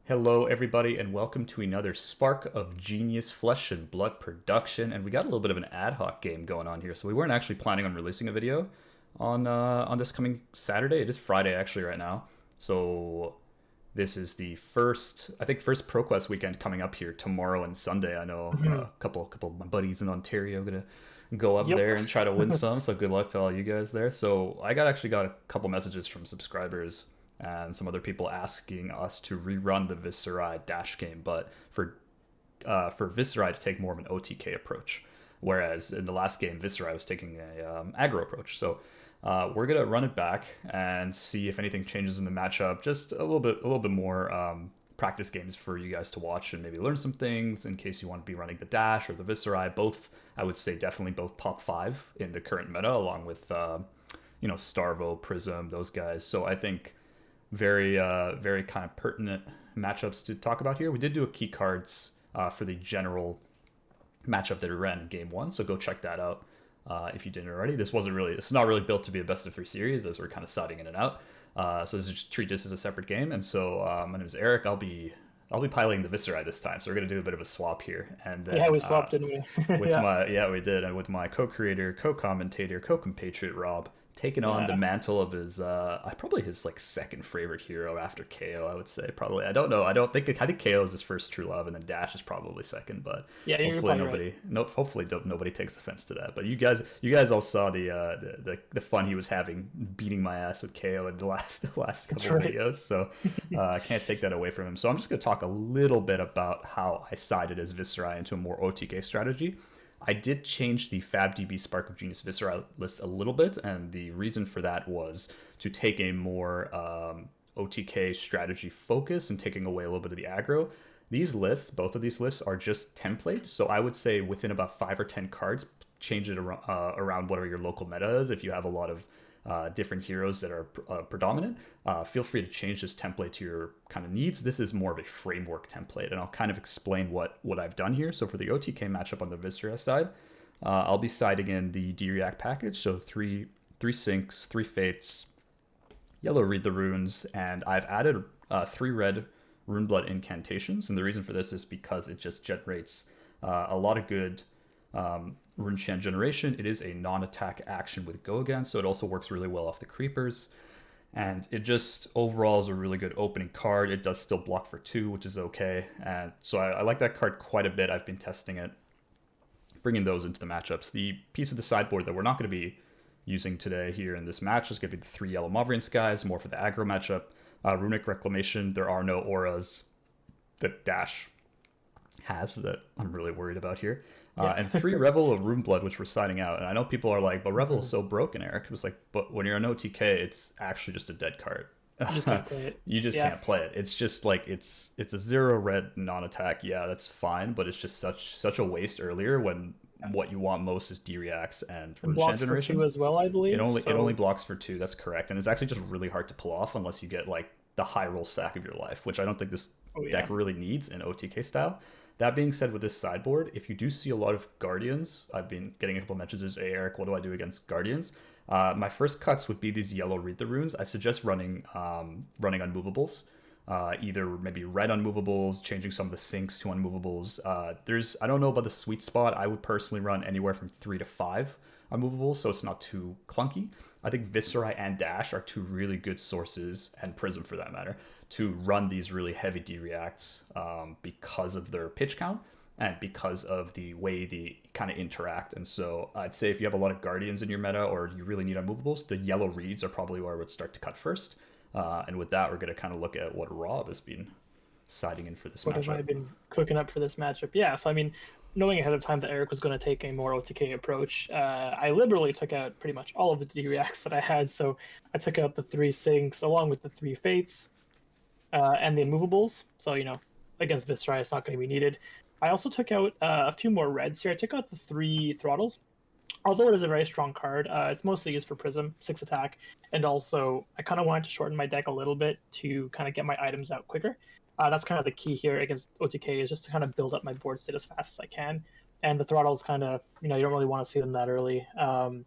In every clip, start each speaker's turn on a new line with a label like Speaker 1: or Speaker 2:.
Speaker 1: Hello, everybody, and welcome to another Spark of Genius Flesh and Blood production. And we got a little bit of an ad hoc game going on here, so we weren't actually planning on releasing a video on this coming Saturday. It is Friday actually right now, so this is the first ProQuest weekend coming up here tomorrow and Sunday. I know
Speaker 2: Mhm.
Speaker 1: a couple of my buddies in Ontario are gonna go up
Speaker 2: Yep.
Speaker 1: there and try to win some. So good luck to all you guys there. So I got a couple messages from subscribers and some other people asking us to rerun the Viserai dash game, but for Viserai to take more of an OTK approach, whereas in the last game Viserai was taking a aggro approach. So we're gonna run it back and see if anything changes in the matchup. Just a little bit more practice games for you guys to watch and maybe learn some things in case you want to be running the dash or the Viserai. Both, I would say, definitely both top five in the current meta, along with Starvo, Prism, those guys. So I think very kind of pertinent matchups to talk about here. We did do a key cards for the general matchup that we ran in game one, so go check that out if you didn't already. It's not really built to be a best of three series as we're kind of sliding in and out. So just treat this as a separate game. And so my name is Eric. I'll be piloting the Viserai this time, so we're gonna do a bit of a swap here, and
Speaker 2: Yeah,
Speaker 1: then
Speaker 2: we swapped, didn't we?
Speaker 1: with
Speaker 2: Yeah.
Speaker 1: my yeah we did, and with my co-creator, co-commentator, co-compatriot Rob taking on the
Speaker 2: Yeah.
Speaker 1: mantle of his probably his like second favorite hero after KO. I would say probably. I don't know. I think KO is his first true love, and then Dash is probably second. But
Speaker 2: Yeah, you're
Speaker 1: hopefully
Speaker 2: probably right.
Speaker 1: nobody no hopefully nobody takes offense to that. But you guys all saw the fun he was having beating my ass with KO in the last
Speaker 2: That's
Speaker 1: couple
Speaker 2: right.
Speaker 1: videos. So I can't take that away from him. So I'm just going to talk a little bit about how I sided as Viserai into a more OTK strategy. I did change the FabDB Spark of Genius Viscera list a little bit, and the reason for that was to take a more OTK strategy focus and taking away a little bit of the aggro. Both of these lists, are just templates, so I would say within about 5 or 10 cards, change it around whatever your local meta is. If you have a lot of different heroes that are predominant, feel free to change this template to your kind of needs. This is more of a framework template, and I'll kind of explain what I've done here. So for the OTK matchup on the Viscera side, I'll be siding in the D-React package, so three syncs, three fates, yellow read the runes, and I've added three red runeblood incantations. And the reason for this is because it just generates a lot of good rune chant generation. It is a non-attack action with go again, so it also works really well off the creepers. And it just overall is a really good opening card. It does still block for 2, which is okay. And so I like that card quite a bit. I've been testing it, bringing those into the matchups. The piece of the sideboard that we're not going to be using today here in this match is going to be the 3 yellow Mauvrion Skies, more for the aggro matchup. Runic Reclamation, there are no auras that Dash has that I'm really worried about here.
Speaker 2: Yeah.
Speaker 1: And 3 Revel of Runeblood, which we're signing out. And I know people are like, but Revel is
Speaker 2: Mhm.
Speaker 1: so broken, Eric. It was like, but when you're an OTK, it's actually just a dead card.
Speaker 2: You just can't play it.
Speaker 1: You just
Speaker 2: Yeah.
Speaker 1: can't play it. It's just like it's a 0 red non-attack. Yeah, that's fine, but it's just such a waste earlier when what you want most is D-reacts and
Speaker 2: It
Speaker 1: rune shan
Speaker 2: blocks for
Speaker 1: generation.
Speaker 2: two as well, I
Speaker 1: It
Speaker 2: believe.
Speaker 1: only
Speaker 2: So,
Speaker 1: blocks for 2. That's correct, and it's actually just really hard to pull off unless you get like the high roll sack of your life, which I don't think this
Speaker 2: oh
Speaker 1: deck
Speaker 2: yeah.
Speaker 1: really needs in OTK style. That being said, with this sideboard, if you do see a lot of Guardians, I've been getting a couple messages, hey Eric, what do I do against Guardians? My first cuts would be these yellow Read the Runes. I suggest running Unmovables. Either maybe red Unmovables, changing some of the sinks to Unmovables. I don't know about the sweet spot. I would personally run anywhere from 3 to 5 Unmovables, so it's not too clunky. I think Viserai and Dash are two really good sources, and Prism for that matter, to run these really heavy D reacts because of their pitch count and because of the way they kind of interact. And so I'd say if you have a lot of Guardians in your meta or you really need unmovables, the yellow reads are probably where I would start to cut first. And with that, we're going to kind of look at what Rob has been siding in for this
Speaker 2: What have
Speaker 1: matchup.
Speaker 2: I been cooking up for this matchup? Yeah. So I mean, knowing ahead of time that Eric was going to take a more OTK approach, I liberally took out pretty much all of the D reacts that I had. So I took out the three sinks along with the three fates, and the immovables. So, against Viserai, it's not going to be needed. I also took out a few more reds here. I took out the three throttles. Although it is a very strong card, it's mostly used for Prism, 6 attack, and also I kind of wanted to shorten my deck a little bit to kind of get my items out quicker. That's kind of the key here against OTK, is just to kind of build up my board state as fast as I can. And the throttles kind of, you don't really want to see them that early. I'm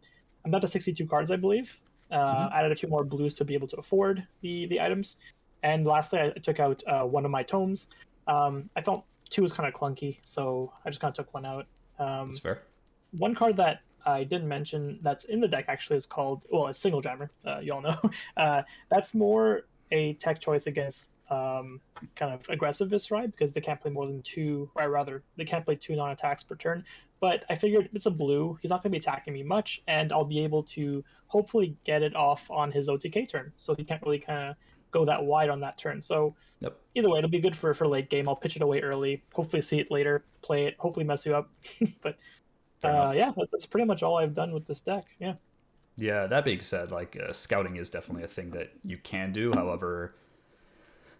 Speaker 2: down to 62 cards, I believe.
Speaker 1: Mm-hmm.
Speaker 2: Added a few more blues to be able to afford the items. And lastly, I took out one of my tomes. I felt two was kind of clunky, so I just kind of took one out.
Speaker 1: That's fair.
Speaker 2: One card that I didn't mention that's in the deck actually is called, well, it's Single Jammer. You all know. That's more a tech choice against kind of aggressive Viserai because they can't play more than two, or rather, they can't play two non-attacks per turn. But I figured it's a blue. He's not going to be attacking me much, and I'll be able to hopefully get it off on his OTK turn. So he can't really kind of go that wide on that turn. So
Speaker 1: Yep.
Speaker 2: either way, it'll be good for late game. I'll pitch it away early. Hopefully, see it later. Play it. Hopefully, mess you up. But yeah, that's pretty much all I've done with this deck. Yeah.
Speaker 1: Yeah, that being said, like scouting is definitely a thing that you can do. However,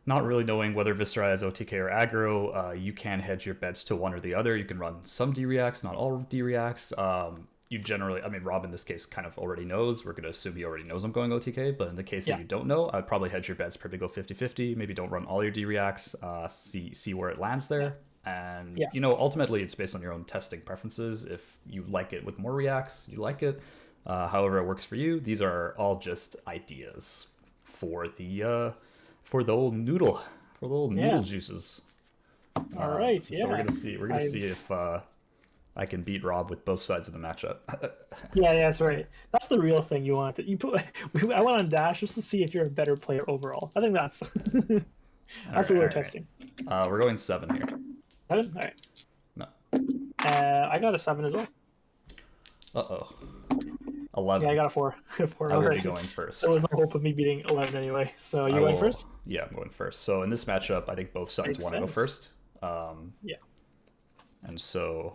Speaker 1: not really knowing whether Viserai is OTK or aggro, you can hedge your bets to one or the other. You can run some D-reacts, not all D-reacts. You generally, I mean, Rob in this case kind of already knows. We're going to assume he already knows I'm going OTK, but in the case that you don't know, I'd probably hedge your bets, probably go 50-50. Maybe don't run all your D-reacts, see where it lands there. And, you know, ultimately it's based on your own testing preferences. If you like it with more reacts, you like it. However it works for you. These are all just ideas for the old noodle, noodle juices.
Speaker 2: All right.
Speaker 1: So we're gonna see if I can beat Rob with both sides of the matchup.
Speaker 2: Yeah, that's right. That's the real thing you want. You put. I went on Dash just to see if you're a better player overall. I think that's that's what we're testing.
Speaker 1: We're going 7 here.
Speaker 2: 7? All right.
Speaker 1: No.
Speaker 2: I got a 7 as well.
Speaker 1: 11.
Speaker 2: Yeah, I got a 4. 4.
Speaker 1: I will be going first.
Speaker 2: There was no hope of me beating 11 anyway. So you going first?
Speaker 1: Yeah, I'm going first. So in this matchup, I think both sides want to go first.
Speaker 2: Yeah.
Speaker 1: And so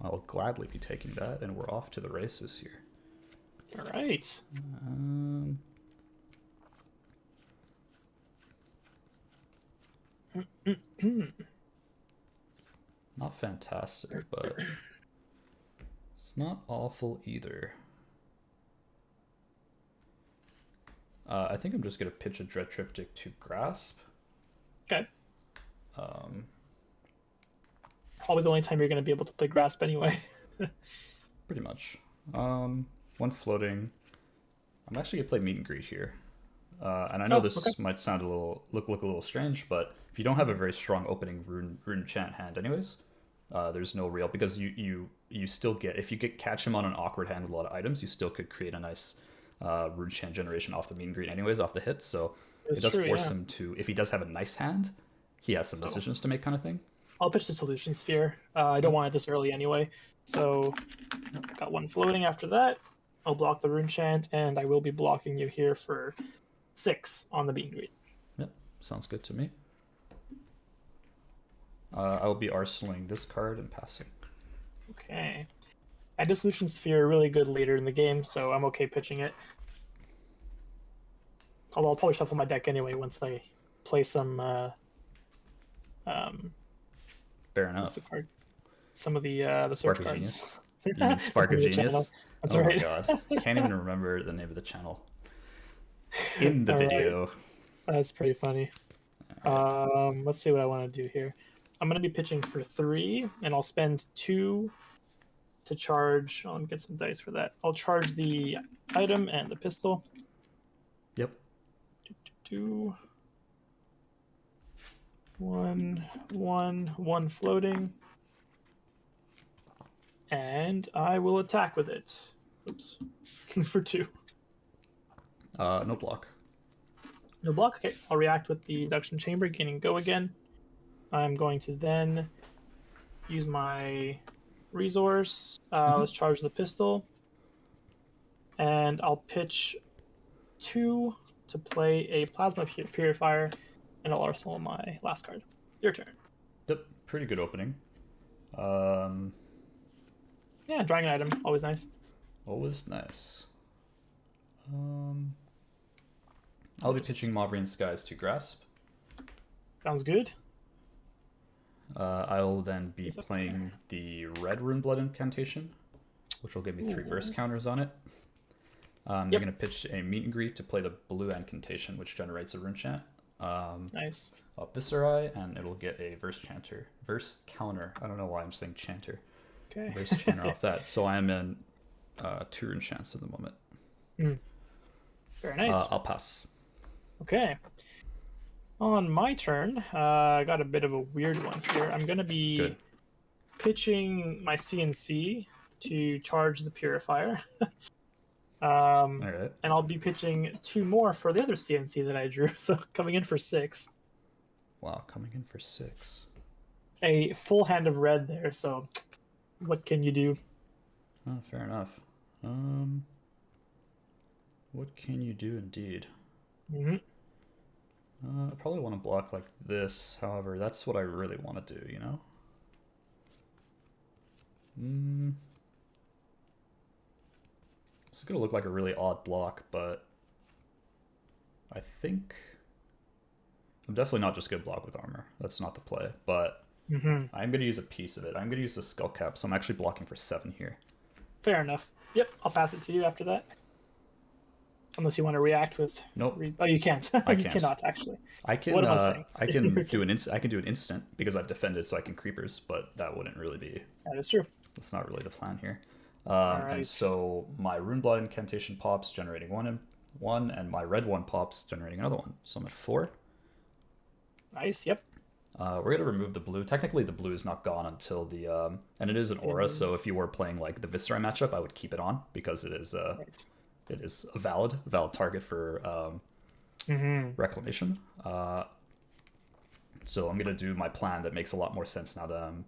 Speaker 1: I'll gladly be taking that, and we're off to the races here.
Speaker 2: All right.
Speaker 1: Not fantastic, but it's not awful either. I think I'm just going to pitch a Dread Triptych to Grasp.
Speaker 2: Okay. Probably the only time you're going to be able to play Grasp anyway.
Speaker 1: Pretty much. One floating. I'm actually going to play Meet and Greet here. And I know this might sound a little look a little strange, but if you don't have a very strong opening rune chant hand anyways, there's no real, because you still get, if you catch him on an awkward hand with a lot of items, you still could create a nice rune chant generation off the Meet and Greet anyways, off the hit. So it does force him to, if he does have a nice hand, he has some decisions to make, kind of thing.
Speaker 2: I'll pitch the Solution Sphere. I don't want it this early anyway. So got one floating after that. I'll block the rune chant, and I will be blocking you here for 6 on the Meet and Greet.
Speaker 1: Yep, sounds good to me. I'll be arsenaling this card and passing.
Speaker 2: Okay. I did Solution Sphere really good later in the game, so I'm okay pitching it. Although I'll probably shuffle my deck anyway once I play some
Speaker 1: fair enough.
Speaker 2: What's the card? Some of the
Speaker 1: Spark
Speaker 2: search
Speaker 1: of
Speaker 2: cards.
Speaker 1: Genius. You mean Spark of Genius?
Speaker 2: That's
Speaker 1: oh
Speaker 2: right.
Speaker 1: My god, can't even remember the name of the channel in the video.
Speaker 2: Right. That's pretty funny. Right. Let's see what I want to do here. I'm going to be pitching for 3, and I'll spend 2 to charge. I'll get some dice for that. I'll charge the item and the pistol.
Speaker 1: Yep.
Speaker 2: 2, 1 floating. And I will attack with it. Oops. For 2.
Speaker 1: No block.
Speaker 2: No block? Okay. I'll react with the Induction Chamber, gaining go again. I'm going to then use my resource. Let's charge the pistol. And I'll pitch 2 to play a Plasma Purifier, and I'll arsenal my last card. Your turn.
Speaker 1: Yep, pretty good opening.
Speaker 2: Yeah, drawing an item, always nice.
Speaker 1: Always nice. I'll be pitching Mauvrian Skies to Grasp.
Speaker 2: Sounds good.
Speaker 1: I'll then be playing the red Rune Blood incantation, which will give me 3 burst counters on it. They're going to pitch a Meet and Greet to play the blue incantation, which generates a rune chant.
Speaker 2: Nice.
Speaker 1: Viserai, and it'll get a verse counter. I don't know why I'm saying chanter.
Speaker 2: Okay.
Speaker 1: Verse chanter off that. So I am in 2 rune chants at the moment.
Speaker 2: Very nice.
Speaker 1: I'll pass.
Speaker 2: Okay. On my turn, I got a bit of a weird one here. I'm going to be
Speaker 1: Good.
Speaker 2: pitching my CNC to charge the purifier.
Speaker 1: All right.
Speaker 2: And I'll be pitching 2 more for the other CNC that I drew, so coming in for 6.
Speaker 1: Wow, coming in for 6.
Speaker 2: A full hand of red there, so what can you do?
Speaker 1: Oh, fair enough. What can you do indeed?
Speaker 2: Mm-hmm.
Speaker 1: I probably want to block like this. However, that's what I really want to do, you know? It's going to look like a really odd block, but I think I'm definitely not just going to block with armor. That's not the play, but
Speaker 2: Mm-hmm.
Speaker 1: I'm going to use a piece of it. I'm going to use the skull cap, so I'm actually blocking for 7 here.
Speaker 2: Fair enough. Yep, I'll pass it to you after that. Unless you want to react with.
Speaker 1: Nope.
Speaker 2: Oh, you can't.
Speaker 1: I
Speaker 2: You
Speaker 1: can't.
Speaker 2: cannot actually.
Speaker 1: I can.
Speaker 2: What am I saying?
Speaker 1: I can do an I can do an instant because I've defended, so I can creepers. But that wouldn't really be.
Speaker 2: That is true.
Speaker 1: That's not really the plan here.
Speaker 2: Right.
Speaker 1: And so my rune blood incantation pops, generating one, and my red one pops, generating another one. So I'm at 4.
Speaker 2: Nice. Yep.
Speaker 1: We're gonna remove the blue. Technically, the blue is not gone until the and it is an aura. So if you were playing like the Viserai matchup, I would keep it on because it is it is a valid target for reclamation. So I'm gonna do my plan that makes a lot more sense now that I'm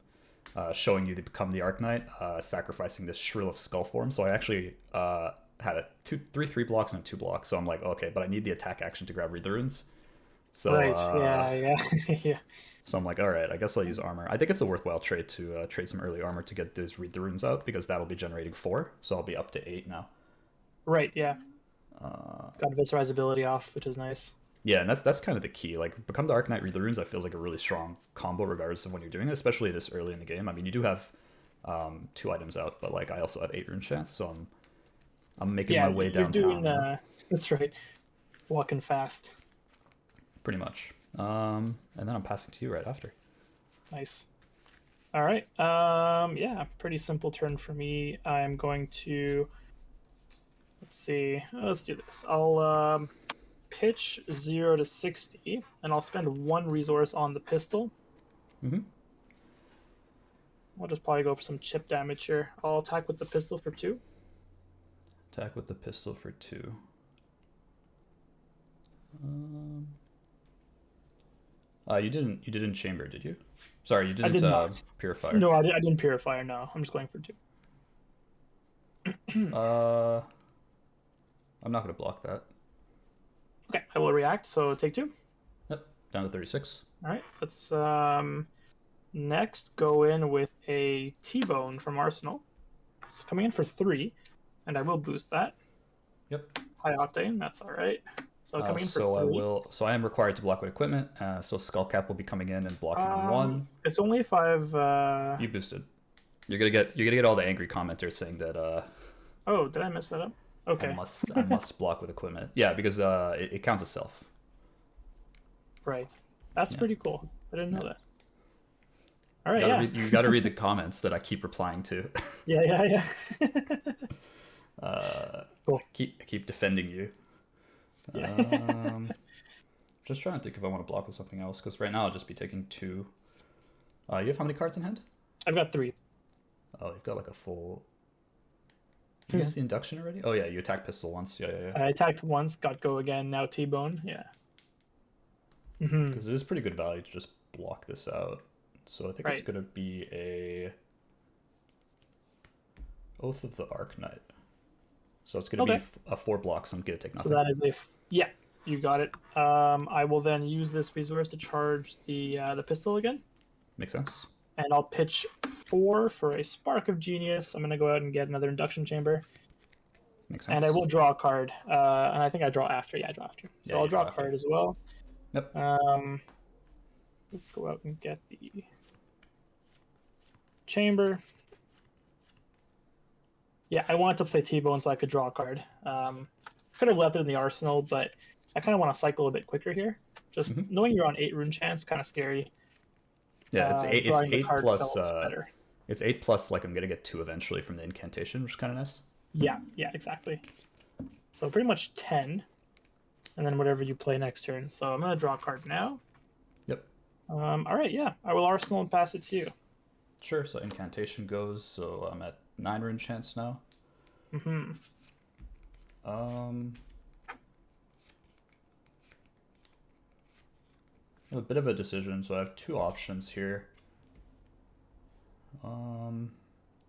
Speaker 1: showing you to become the Arc Knight, sacrificing this Shrill of Skull form. So I actually had a 3 blocks and 2 blocks. So I'm like, okay, but I need the attack action to grab Read the Runes. So
Speaker 2: Right. Yeah. Yeah.
Speaker 1: so I'm like, all right, I guess I'll use armor. I think it's a worthwhile trade to trade some early armor to get those Read the Runes out because that'll be generating 4. So I'll be up to 8 now.
Speaker 2: Right. Yeah. Got Viserai's ability off, which is nice.
Speaker 1: Yeah, and that's kind of the key. Like, become the Arc Knight, Read the Runes. That feels like a really strong combo, regardless of when you're doing it, especially this early in the game. I mean, you do have 2 items out, but like I also have 8 rune chance, so I'm making my way downtown.
Speaker 2: Doing, that's right. Walking fast.
Speaker 1: Pretty much. And then I'm passing to you right after.
Speaker 2: Nice. All right. Yeah, pretty simple turn for me. I'm going to. Let's see. Let's do this. I'll pitch 0 to 60, and I'll spend 1 resource on the pistol.
Speaker 1: Mm-hmm.
Speaker 2: I'll just probably go for some chip damage here. I'll attack with the pistol for 2.
Speaker 1: Attack with the pistol for 2. You didn't chamber, did you? Sorry, you didn't
Speaker 2: I did not.
Speaker 1: purifier.
Speaker 2: No, I didn't purifier. No, I'm just going for 2.
Speaker 1: I'm not gonna block that.
Speaker 2: Okay, I will react. So take 2.
Speaker 1: Yep, down to 36.
Speaker 2: All right, let's next go in with a T-bone from Arsenal. It's coming in for 3, and I will boost that.
Speaker 1: Yep.
Speaker 2: High octane, that's all right. So coming in for 3.
Speaker 1: So I am required to block with equipment. So skull cap will be coming in and blocking 1.
Speaker 2: It's only if I've.
Speaker 1: You boosted. You're gonna get all the angry commenters saying that.
Speaker 2: Oh, did I mess that up? Okay.
Speaker 1: I must block with equipment. Yeah, because it counts as self.
Speaker 2: Right. That's pretty cool. I didn't know that. All right.
Speaker 1: You gotta read the comments that I keep replying to.
Speaker 2: Yeah.
Speaker 1: Cool. I keep defending you.
Speaker 2: Yeah.
Speaker 1: Just trying to think if I want to block with something else, because right now I'll just be taking 2. You have how many cards in hand?
Speaker 2: I've got 3.
Speaker 1: Oh, you've got like a full. Did you use the induction already? Oh yeah, you attacked pistol once. Yeah.
Speaker 2: I attacked once, got go again. Now T-bone. Yeah.
Speaker 1: Because it is pretty good value to just block this out. So I think it's gonna be a Oath of the Arc Knight. So it's gonna be a 4 blocks. I'm gonna take nothing.
Speaker 2: So that is yeah, you got it. I will then use this resource to charge the pistol again.
Speaker 1: Makes sense.
Speaker 2: And I'll pitch 4 for a Spark of Genius. I'm gonna go out and get another induction chamber.
Speaker 1: Makes sense.
Speaker 2: And I will draw a card. And I think I draw after. Yeah, I draw after. So I'll draw a card as well.
Speaker 1: Yep.
Speaker 2: Let's go out and get the chamber. Yeah, I wanted to play T-bone so I could draw a card. Could have left it in the arsenal, but I kind of want to cycle a bit quicker here. Just knowing you're on 8 rune chance, kind of scary.
Speaker 1: Yeah, it's 8 plus.
Speaker 2: Better.
Speaker 1: It's 8 plus. Like I'm gonna get 2 eventually from the incantation, which is kind of nice.
Speaker 2: Yeah, exactly. So pretty much 10. and then whatever you play next turn. So I'm gonna draw a card now.
Speaker 1: Yep.
Speaker 2: All right, yeah, I will arsenal and pass it to you.
Speaker 1: Sure. So incantation goes. So I'm at 9 rune chance now.
Speaker 2: Mm-hmm.
Speaker 1: A bit of a decision. So I have 2 options here.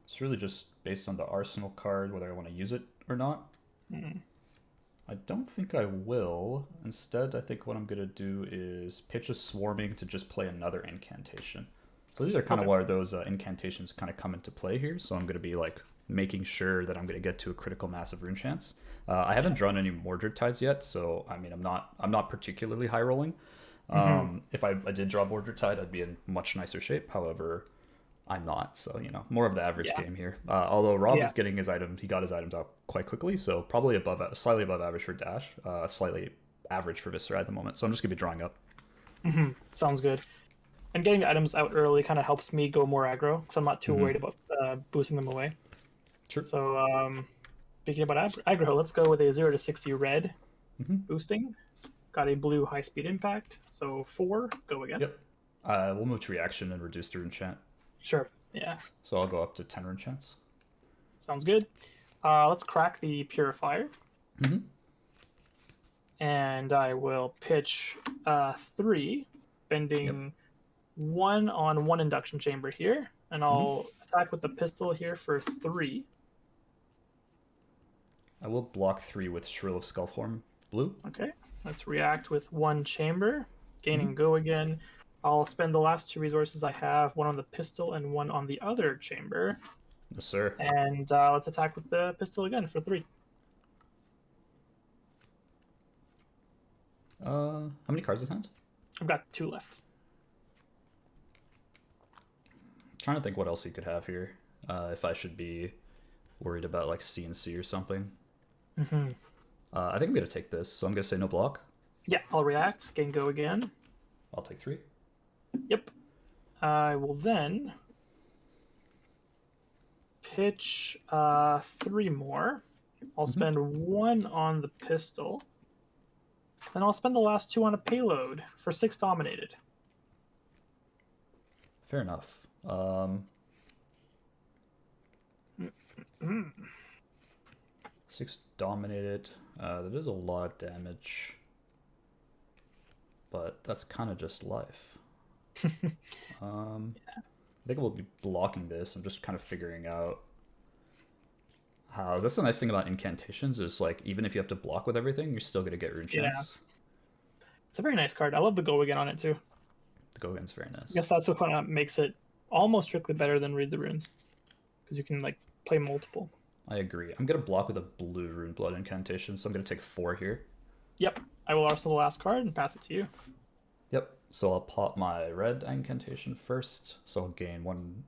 Speaker 1: It's really just based on the arsenal card whether I want to use it or not. I don't think I will. Instead, I think what I'm gonna do is pitch a swarming to just play another incantation. So these are kind of where those incantations kind of come into play here. So I'm gonna be like making sure that I'm gonna get to a critical mass of rune chance. I haven't drawn any Mordred Tides yet, so I mean I'm not particularly high rolling. If I did draw Mordred Tide, I'd be in much nicer shape. However, I'm not, so you know, more of the average game here. Although Rob is getting his items, he got his items out quite quickly, so probably slightly above average for Dash, slightly average for Viserai at the moment. So I'm just gonna be drawing up.
Speaker 2: Sounds good. And getting the items out early kind of helps me go more aggro, because I'm not too worried about boosting them away.
Speaker 1: Sure.
Speaker 2: So speaking about aggro, let's go with a 0 to 60 red boosting. Got a blue high speed impact, so 4. Go again.
Speaker 1: Yep. We'll move to reaction and reduce the rune chant.
Speaker 2: Sure. Yeah.
Speaker 1: So I'll go up to 10 rune chance.
Speaker 2: Sounds good. Let's crack the purifier. And I will pitch 3, bending 1 on 1 induction chamber here, and I'll attack with the pistol here for 3.
Speaker 1: I will block 3 with Shrill of Skullform blue.
Speaker 2: Okay. Let's react with 1 chamber, gaining go again. I'll spend the last 2 resources I have, 1 on the pistol and 1 on the other chamber.
Speaker 1: Yes, sir.
Speaker 2: And let's attack with the pistol again for 3.
Speaker 1: How many cards in hand?
Speaker 2: I've got 2 left.
Speaker 1: Trying to think what else you could have here. If I should be worried about like CNC or something. I think I'm gonna take this, so I'm gonna say no block.
Speaker 2: Yeah, I'll react. Gain go again.
Speaker 1: I'll take 3.
Speaker 2: Yep. I will then pitch 3 more. I'll spend 1 on the pistol. Then I'll spend the last 2 on a payload for 6 dominated.
Speaker 1: Fair enough. 6 dominated. That is a lot of damage. But that's kind of just life. I think we'll be blocking this. I'm just kind of figuring out how. That's the nice thing about incantations is like even if you have to block with everything, you're still gonna get rune chance.
Speaker 2: It's a very nice card. I love the go again on it too.
Speaker 1: The go again's very nice.
Speaker 2: I guess that's what kind of makes it almost strictly better than read the runes, because you can like play multiple.
Speaker 1: I agree. I'm gonna block with a blue rune blood incantation, so I'm gonna take 4 here.
Speaker 2: Yep. I will arsenal the last card and pass it to you.
Speaker 1: Yep. So I'll pop my red incantation first, so I'll gain 1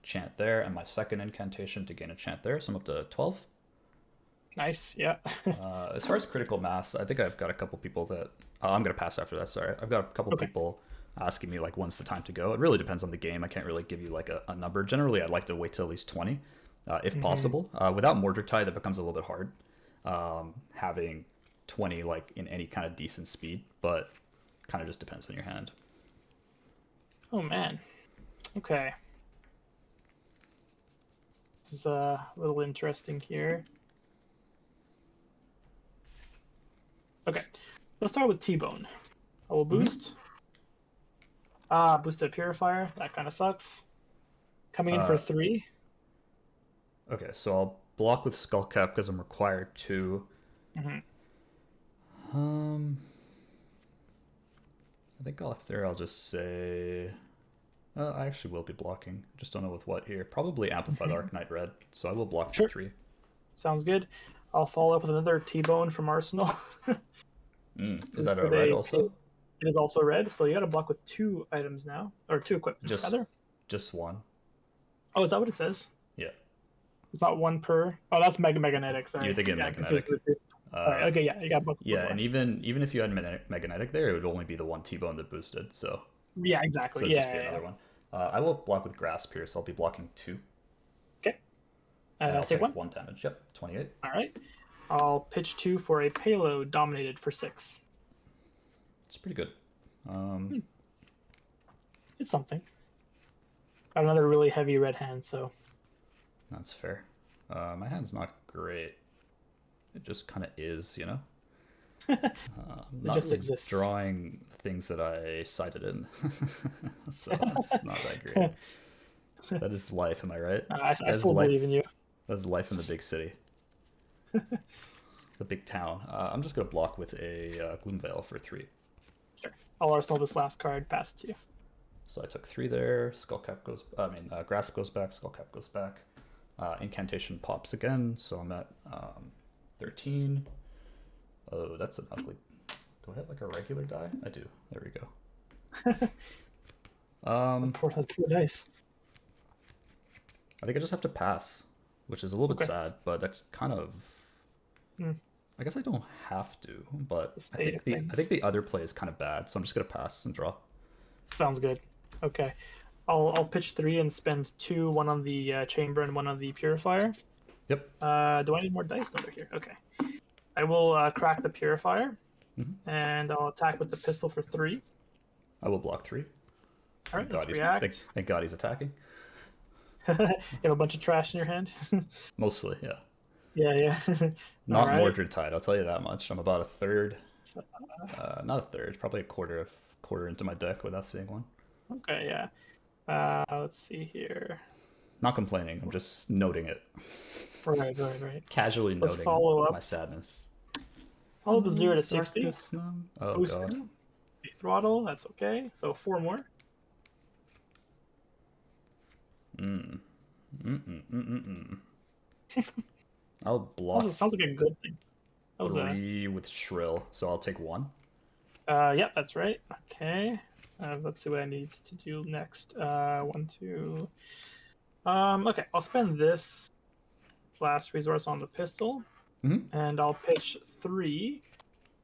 Speaker 1: chant there, and my second incantation to gain a chant there, so I'm up to 12.
Speaker 2: Nice, yeah.
Speaker 1: As far as critical mass, I think I've got a couple people that I'm gonna pass after that. Sorry, I've got a couple people asking me like when's the time to go. It really depends on the game. I can't really give you like a number. Generally, I'd like to wait till at least 20, if possible. Without Mordred Tide, that becomes a little bit hard. Having 20 like in any kind of decent speed, but kind of just depends on your hand.
Speaker 2: Oh man. Okay. This is a little interesting here. Okay, let's start with T-Bone. I will boost. Boosted Purifier. That kind of sucks. Coming in for 3.
Speaker 1: Okay, so I'll block with Skullcap because I'm required to. I think off there I'll just say. I actually will be blocking. Just don't know with what here. Probably Amplified Arcanite Red. So I will block for 3.
Speaker 2: Sounds good. I'll follow up with another T-Bone from Arsenal.
Speaker 1: Is that a red also?
Speaker 2: It is also red, so you got to block with 2 items now, or 2 equipment rather.
Speaker 1: Just 1.
Speaker 2: Oh, is that what it says?
Speaker 1: Yeah.
Speaker 2: It's not 1 per. Oh, that's Meganetic. Sorry.
Speaker 1: You're thinking Meganetic.
Speaker 2: Sorry. Okay, yeah, you got block.
Speaker 1: Yeah, and even if you had Meganetic there, it would only be the 1 T-Bone that boosted. So.
Speaker 2: Yeah, exactly.
Speaker 1: So it'd just be another one. I will block with Grasp here, so I'll be blocking 2.
Speaker 2: Okay.
Speaker 1: I'll
Speaker 2: take 1.
Speaker 1: 1 damage. Yep, 28.
Speaker 2: All right. I'll pitch 2 for a payload dominated for 6.
Speaker 1: It's pretty good.
Speaker 2: It's something. Got another really heavy red hand, so
Speaker 1: That's fair. My hand's not great. It just kind of is, you know?
Speaker 2: it
Speaker 1: Not
Speaker 2: just
Speaker 1: really
Speaker 2: exists.
Speaker 1: drawing things that I cited in. So it's not that great. That is life, am I right?
Speaker 2: I
Speaker 1: That is
Speaker 2: still
Speaker 1: life.
Speaker 2: believe in you.
Speaker 1: That's life in the big city. The big town. I'm just going to block with a Gloom Veil for 3.
Speaker 2: Sure. I'll arsenal this last card, pass it to you.
Speaker 1: So I took 3 there. Skullcap goes. Grasp goes back. Skullcap goes back. Incantation pops again. So I'm at 13. Oh, that's an ugly. Do I have like a regular die? I do. There we go.
Speaker 2: Poor dice.
Speaker 1: I think I just have to pass, which is a little bit sad, but that's kind of. I guess I don't have to, but I think the other play is kind of bad, so I'm just gonna pass and draw.
Speaker 2: Sounds good. Okay, I'll pitch 3 and spend 2, one on the chamber and one on the purifier.
Speaker 1: Yep.
Speaker 2: Do I need more dice over here? Okay. I will crack the purifier, and I'll attack with the pistol for 3.
Speaker 1: I will block 3.
Speaker 2: All right, let's react.
Speaker 1: Thank God he's attacking.
Speaker 2: You have a bunch of trash in your hand?
Speaker 1: Mostly, yeah.
Speaker 2: Yeah.
Speaker 1: Not
Speaker 2: right.
Speaker 1: Mordred Tide, I'll tell you that much. I'm about a third. Not a third, probably a quarter into my deck without seeing one.
Speaker 2: Okay, yeah. Let's see here.
Speaker 1: Not complaining, I'm just noting it.
Speaker 2: Right.
Speaker 1: Casually
Speaker 2: Let's
Speaker 1: noting
Speaker 2: follow up.
Speaker 1: my sadness.
Speaker 2: Follow up 0 to 60.
Speaker 1: Oh,
Speaker 2: Boosting.
Speaker 1: God.
Speaker 2: Throttle, that's okay. So 4 more.
Speaker 1: I'll block
Speaker 2: Sounds like a good thing. That was
Speaker 1: 3 with Shrill, so I'll take 1.
Speaker 2: Yep, that's right. Okay. Let's see what I need to do next. 1, 2. Okay, I'll spend this last resource on the pistol, and I'll pitch 3,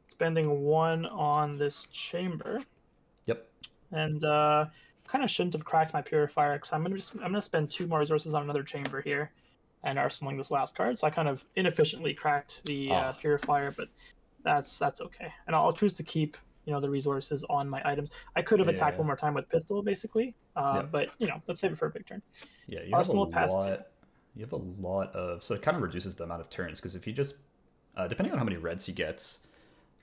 Speaker 2: spending 1 on this chamber.
Speaker 1: Yep.
Speaker 2: And kind of shouldn't have cracked my purifier because I'm gonna spend 2 more resources on another chamber here, and arsenaling this last card. So I kind of inefficiently cracked the purifier, but that's okay. And I'll choose to keep the resources on my items. I could have attacked one more time with pistol, basically, but let's save it for a big turn.
Speaker 1: Yeah, you have a lot. You have a lot of, so it kind of reduces the amount of turns because if you just, depending on how many reds he gets,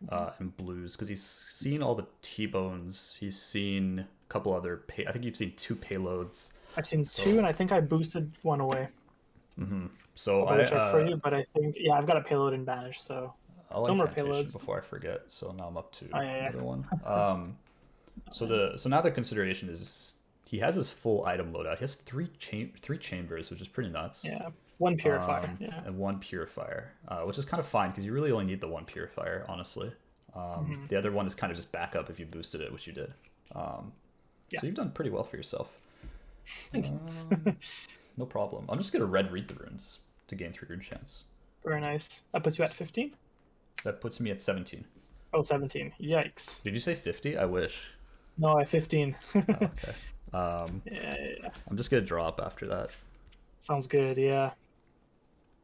Speaker 1: and blues, because he's seen all the T-bones, he's seen a couple other. I think you've seen 2 payloads.
Speaker 2: I've seen 2, and I think I boosted 1 away.
Speaker 1: So
Speaker 2: I'll check for you, but I think I've got a payload in banish, so
Speaker 1: I'll
Speaker 2: no more payloads
Speaker 1: before I forget. So now I'm up to another one. So now the consideration is he has his full item loadout. He has 3 chambers, which is pretty nuts.
Speaker 2: Yeah, 1 purifier.
Speaker 1: And 1 purifier, which is kind of fine because you really only need the 1 purifier, honestly. The other one is kind of just backup if you boosted it, which you did. So you've done pretty well for yourself. No problem. I'm just gonna read the runes to gain 3 rune chance.
Speaker 2: Very nice. That puts you at 15?
Speaker 1: That puts me at 17.
Speaker 2: Oh, 17. Yikes.
Speaker 1: Did you say 50? I wish.
Speaker 2: No, at 15.
Speaker 1: Okay.
Speaker 2: Yeah.
Speaker 1: I'm just gonna drop after that.
Speaker 2: Sounds good, yeah.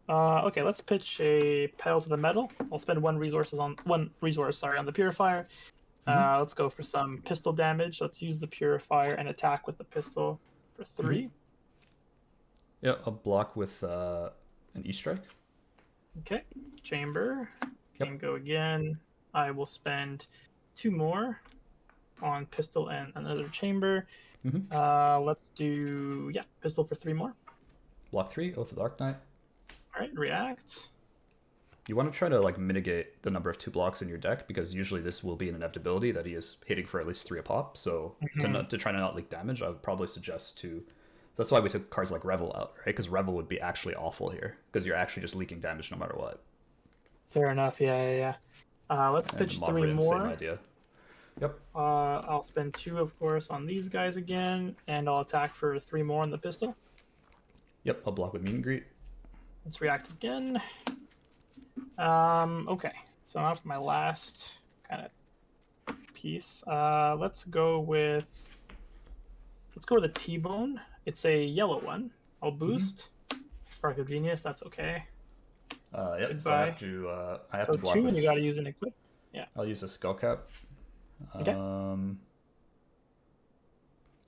Speaker 2: Okay, let's pitch a pedal to the metal. I'll spend 1 resource on the purifier. Let's go for some pistol damage. Let's use the purifier and attack with the pistol for 3.
Speaker 1: Yeah, a block with an E-strike.
Speaker 2: Okay, chamber. Can go again. I will spend 2 more on pistol and another chamber. Let's do pistol for 3 more.
Speaker 1: Block 3, Oath of the Arcanite.
Speaker 2: All right, react.
Speaker 1: You want to try to mitigate the number of 2 blocks in your deck because usually this will be an inevitability that he is hitting for at least 3 a pop. So to try to not leak damage, I would probably suggest to. That's why we took cards like Revel out, right? Because Revel would be actually awful here because you're actually just leaking damage no matter what.
Speaker 2: Fair enough. Yeah. Let's pitch 3 more.
Speaker 1: Same idea. Yep.
Speaker 2: I'll spend 2, of course, on these guys again, and I'll attack for 3 more on the pistol.
Speaker 1: Yep. I'll block with Meet and Greet.
Speaker 2: Let's react again. Okay. So now for my last kind of piece, let's go with a T-bone. It's a yellow one. I'll boost. Spark of Genius. That's okay.
Speaker 1: Yep. So
Speaker 2: Goodbye.
Speaker 1: I have
Speaker 2: So
Speaker 1: to block
Speaker 2: 2, and you got to
Speaker 1: this.
Speaker 2: use an equip. Yeah.
Speaker 1: I'll use a skull cap.
Speaker 2: Okay.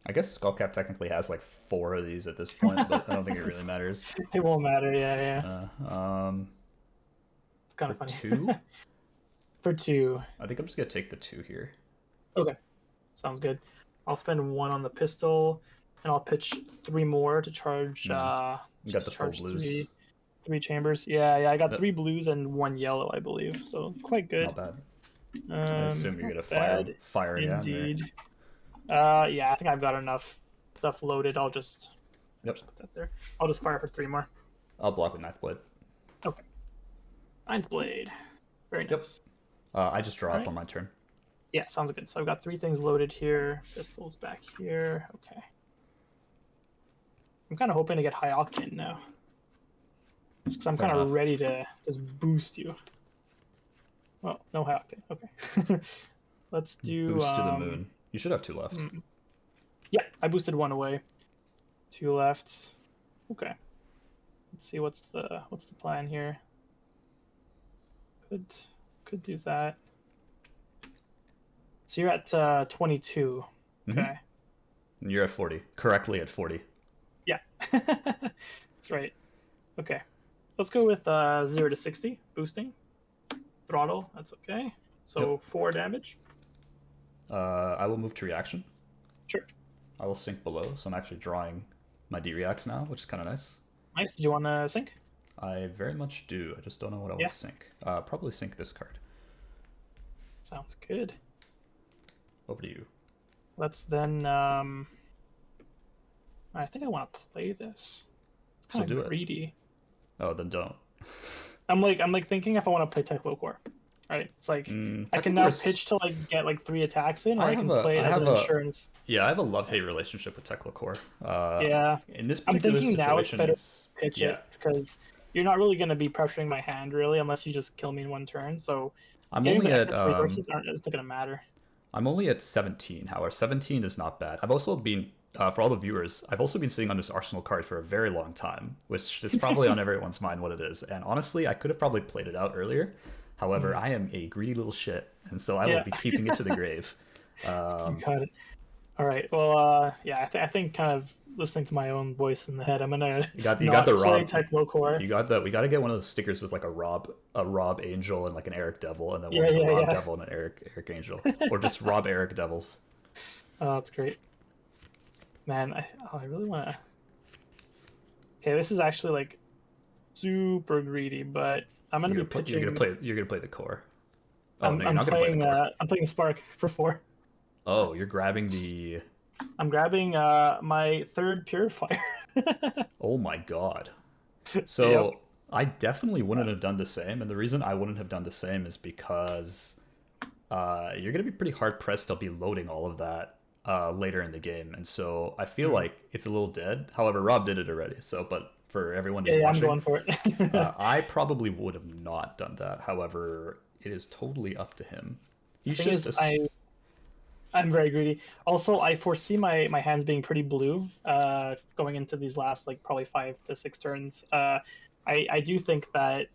Speaker 1: I guess Skullcap technically has like 4 of these at this point, but I don't think it really matters.
Speaker 2: It won't matter. Yeah, yeah. It's kind
Speaker 1: For
Speaker 2: of funny.
Speaker 1: 2,
Speaker 2: For 2.
Speaker 1: I think I'm just gonna take the 2 here.
Speaker 2: Okay. Sounds good. I'll spend 1 on the pistol, and I'll pitch 3 more to charge.
Speaker 1: You got the full
Speaker 2: charge
Speaker 1: blues.
Speaker 2: 3 chambers. Yeah, yeah. I got
Speaker 1: Yep.
Speaker 2: 3 blues and 1 yellow, I believe. So quite good.
Speaker 1: Not bad. I assume you're
Speaker 2: Not
Speaker 1: gonna
Speaker 2: bad
Speaker 1: fire again.
Speaker 2: indeed. Yeah, I think I've got enough stuff loaded. I'll just put that there. I'll just fire for 3 more.
Speaker 1: I'll block with Ninth Blade.
Speaker 2: Okay. Ninth Blade. Very nice.
Speaker 1: I just draw up
Speaker 2: Right.
Speaker 1: on my turn.
Speaker 2: Yeah, sounds good. So I've got 3 things loaded here. Pistols back here. Okay. I'm kind of hoping to get high octane now. Because I'm
Speaker 1: Fair
Speaker 2: kind of
Speaker 1: enough.
Speaker 2: ready to just boost you. Well, no high octane. Okay. Let's do.
Speaker 1: Boost to the moon. You should have 2 left.
Speaker 2: Yeah, I boosted 1 away. 2 left. Okay. Let's see what's the plan here. Could do that. So you're at 22. Okay.
Speaker 1: And you're at 40. Correctly at 40.
Speaker 2: Yeah. That's right. Okay. Let's go with 0 to 60 boosting. Throttle. That's okay. So 4 damage.
Speaker 1: I will move to reaction.
Speaker 2: Sure.
Speaker 1: I will sink below, so I'm actually drawing my D-reacts now, which is kind of nice.
Speaker 2: Nice. Did you want to sync?
Speaker 1: I very much do. I just don't know what I want to sink. Probably sink this card.
Speaker 2: Sounds good.
Speaker 1: Over to you.
Speaker 2: Let's then. I think I want to play this. It's kind
Speaker 1: So do
Speaker 2: of
Speaker 1: it.
Speaker 2: greedy.
Speaker 1: Oh, then don't.
Speaker 2: I'm like thinking if I want to play Teklo Core. Right. It's like I can now pitch to like get like 3 attacks in, or I can play it as an insurance.
Speaker 1: Yeah, I have a love-hate relationship with Teklo Core.
Speaker 2: Yeah.
Speaker 1: In this
Speaker 2: I'm
Speaker 1: particular
Speaker 2: thinking now it's
Speaker 1: situation,
Speaker 2: better to pitch it because you're not really going to be pressuring my hand really unless you just kill me in 1 turn. So
Speaker 1: I'm
Speaker 2: getting
Speaker 1: only
Speaker 2: the
Speaker 1: at
Speaker 2: extra resources aren't going to matter.
Speaker 1: I'm only at 17. However, 17 is not bad. I've also been for all the viewers, I've also been sitting on this Arsenal card for a very long time, which is probably on everyone's mind what it is. And honestly, I could have probably played it out earlier. However, I am a greedy little shit, and so I will be keeping it to the grave.
Speaker 2: Got it. All right. Well, yeah, I think kind of listening to my own voice in the head, I'm gonna
Speaker 1: you got the
Speaker 2: play
Speaker 1: Rob.
Speaker 2: Teklo Core.
Speaker 1: You got we got to get one of those stickers with like a Rob Angel and like an Eric Devil, and then one
Speaker 2: Yeah,
Speaker 1: with a
Speaker 2: yeah,
Speaker 1: Rob
Speaker 2: yeah.
Speaker 1: Devil and an Eric Angel, or just Rob Eric Devils.
Speaker 2: Oh, that's great. Man, I really want to. Okay, this is actually like super greedy, but I'm gonna be pitching.
Speaker 1: You're gonna play the core. Oh,
Speaker 2: I'm,
Speaker 1: no, you're
Speaker 2: I'm
Speaker 1: not gonna play
Speaker 2: playing.
Speaker 1: the core.
Speaker 2: I'm playing Spark for 4.
Speaker 1: Oh, you're grabbing the.
Speaker 2: I'm grabbing my 3rd Purifier.
Speaker 1: Oh my god. So
Speaker 2: Yep.
Speaker 1: I definitely wouldn't have done the same, and the reason I wouldn't have done the same is because you're gonna be pretty hard pressed to be loading all of that later in the game, and so I feel like it's a little dead. However, Rob did it already, so but for everyone who's
Speaker 2: Yeah, I'm
Speaker 1: watching,
Speaker 2: going for it.
Speaker 1: I probably would have not done that. However, it is totally up to him. He's
Speaker 2: Thing
Speaker 1: just
Speaker 2: is, I'm very greedy. Also, I foresee my hands being pretty blue going into these last like probably 5 to 6 turns. I do think that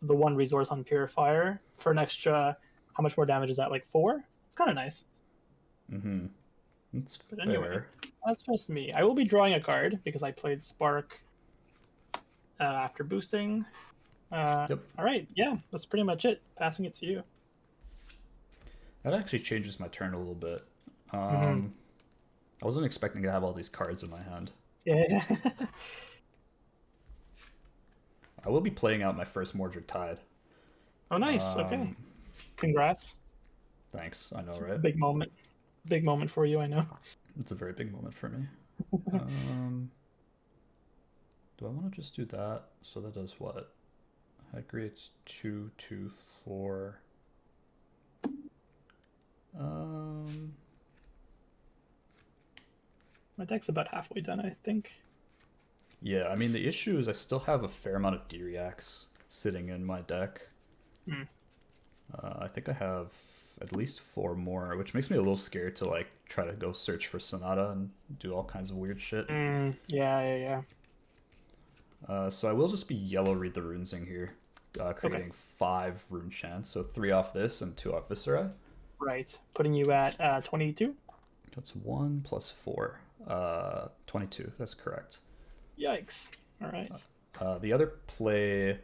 Speaker 2: the 1 resource on Purifier for an extra, how much more damage is that? Like 4? It's kind of nice.
Speaker 1: It's
Speaker 2: But anyway,
Speaker 1: fair.
Speaker 2: that's just me. I will be drawing a card because I played Spark after boosting.
Speaker 1: Yep.
Speaker 2: All right, yeah, that's pretty much it. Passing it to you.
Speaker 1: That actually changes my turn a little bit. I wasn't expecting to have all these cards in my hand.
Speaker 2: Yeah.
Speaker 1: I will be playing out my first Mordred Tide.
Speaker 2: Oh, nice. Okay. Congrats.
Speaker 1: Thanks. I know,
Speaker 2: It's
Speaker 1: right?
Speaker 2: a big moment. Big moment for you, I know.
Speaker 1: It's a very big moment for me. Do I want to just do that? So that does what? That creates 2, 2, 4.
Speaker 2: My deck's about halfway done, I think.
Speaker 1: Yeah, I mean, the issue is I still have a fair amount of D-reacts sitting in my deck. I think I have at least 4 more, which makes me a little scared to like try to go search for Sonata and do all kinds of weird shit.
Speaker 2: Yeah.
Speaker 1: So I will just be yellow read the Runesing here. creating 5 rune chants. So 3 off this and 2 off Viserai.
Speaker 2: Right. Putting you at 22.
Speaker 1: That's 1 plus 4. 22. That's correct.
Speaker 2: Yikes. All right.
Speaker 1: The other play,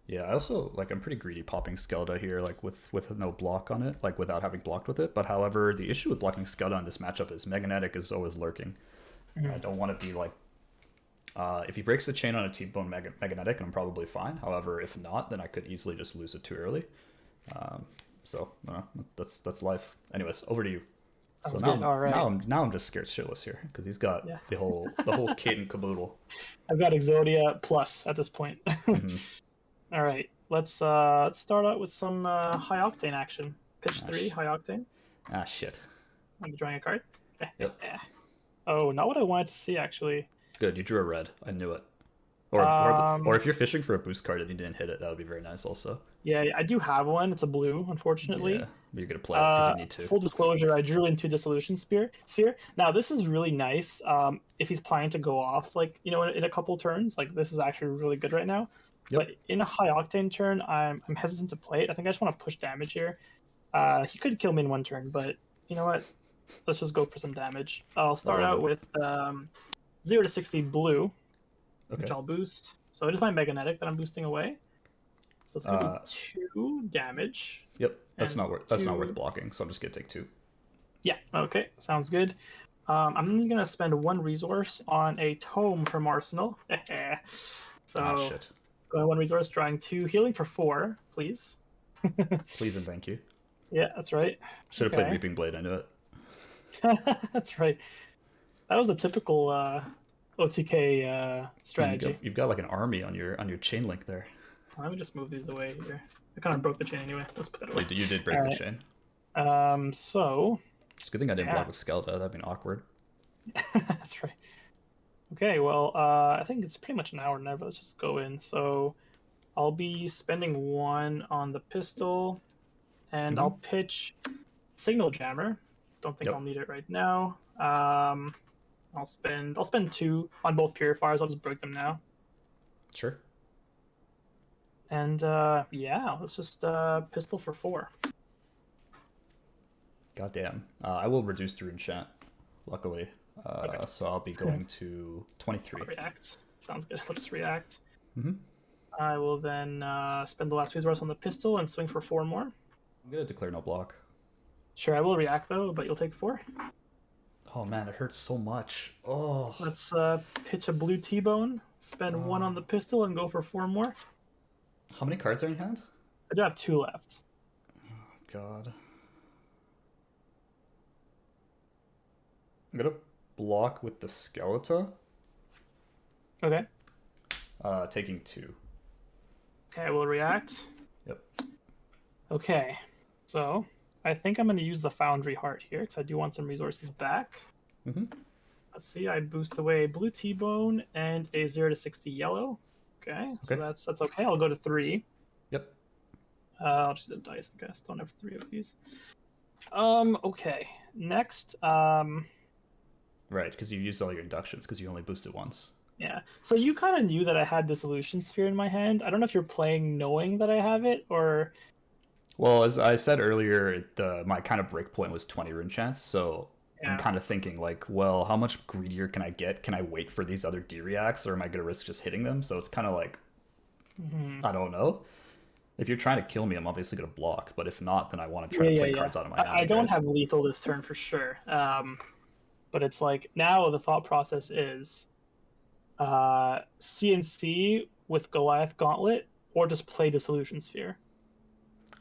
Speaker 1: yeah, I also I'm pretty greedy popping Skelda here, with no block on it, without having blocked with it. But however, the issue with blocking Skelda in this matchup is Magnetic is always lurking. I don't want to be if he breaks the chain on a T-Bone Magnetic, I'm probably fine. However, if not, then I could easily just lose it too early. So that's life. Anyways, over to you.
Speaker 2: Sounds
Speaker 1: so now,
Speaker 2: good. All right.
Speaker 1: now I'm just scared shitless here because he's got the whole kit and caboodle.
Speaker 2: I've got Exodia plus at this point. All right, let's start out with some high octane action. Pitch 3, high octane.
Speaker 1: Ah shit.
Speaker 2: I'm drawing a card.
Speaker 1: Yep.
Speaker 2: Oh, not what I wanted to see actually.
Speaker 1: Good, you drew a red. I knew it. Or if you're fishing for a boost card and you didn't hit it, that would be very nice also.
Speaker 2: Yeah, I do have one. It's a blue, unfortunately.
Speaker 1: Yeah, but you're gonna play it because you need to.
Speaker 2: Full disclosure, I drew into Dissolution Sphere. Now this is really nice. If he's planning to go off, in a couple turns, this is actually really good right now.
Speaker 1: Yep.
Speaker 2: But in a high octane turn, I'm hesitant to play it. I think I just want to push damage here. He could kill me in 1 turn, but you know what? Let's just go for some damage. I'll start out with 0 to 60 blue, which I'll boost. So it is my Magnetic that I'm boosting away. So it's gonna be 2 damage.
Speaker 1: Yep, that's not worth blocking. So I'm just gonna take 2.
Speaker 2: Yeah. Okay. Sounds good. I'm gonna spend 1 resource on a tome from Arsenal. So
Speaker 1: shit.
Speaker 2: Going 1 resource, drawing 2, healing for 4, please.
Speaker 1: Please and thank you.
Speaker 2: Yeah, that's right.
Speaker 1: Should have played Reaping Blade. I knew it.
Speaker 2: That's right. That was a typical OTK strategy.
Speaker 1: You've got an army on your chain link there.
Speaker 2: Let me just move these away here. I kind of broke the chain anyway. Let's put that away.
Speaker 1: You did break the chain.
Speaker 2: So
Speaker 1: it's a good thing I didn't block with Skelda. That'd been awkward.
Speaker 2: That's right. Okay, well, I think it's pretty much an hour now, but let's just go in. So I'll be spending 1 on the pistol, and I'll pitch Signal Jammer. Don't think I'll need it right now. I'll spend 2 on both purifiers. I'll just break them now.
Speaker 1: Sure.
Speaker 2: And let's just pistol for 4.
Speaker 1: Goddamn. I will reduce the rune chant, luckily. So I'll be going to 23.
Speaker 2: I'll react. Sounds good. I'll just react.
Speaker 1: Mm-hmm.
Speaker 2: I will then spend the last resource on the pistol and swing for 4 more.
Speaker 1: I'm gonna declare no block.
Speaker 2: Sure, I will react though, but you'll take 4.
Speaker 1: Oh man, it hurts so much. Oh.
Speaker 2: Let's pitch a blue T-bone, spend 1 on the pistol, and go for 4 more.
Speaker 1: How many cards are in hand?
Speaker 2: I do have 2 left.
Speaker 1: Oh god. I'm gonna block with the Skeleton.
Speaker 2: Okay.
Speaker 1: Taking 2.
Speaker 2: Okay, I will react.
Speaker 1: Yep.
Speaker 2: Okay, so I think I'm going to use the Foundry Heart here because I do want some resources back.
Speaker 1: Mm-hmm.
Speaker 2: Let's see, I boost away blue T-bone and a 0 to 60 yellow. Okay, so that's okay. I'll go to 3.
Speaker 1: Yep.
Speaker 2: I'll just do the dice, I guess. Don't have 3 of these. Okay. Next,
Speaker 1: Right, because you used all your inductions because you only boosted once.
Speaker 2: Yeah. So you kind of knew that I had Dissolution Sphere in my hand. I don't know if you're playing knowing that I have it or.
Speaker 1: Well, as I said earlier, my kind of break point was 20 rune chance, so I'm kind of thinking well, how much greedier can I get? Can I wait for these other D-reacts, or am I going to risk just hitting them? So it's kind of I don't know. If you're trying to kill me, I'm obviously going to block, but if not, then I want to try to play cards out of my hand.
Speaker 2: I don't have lethal this turn for sure. But it's now the thought process is CNC with Goliath Gauntlet or just play Dissolution Sphere.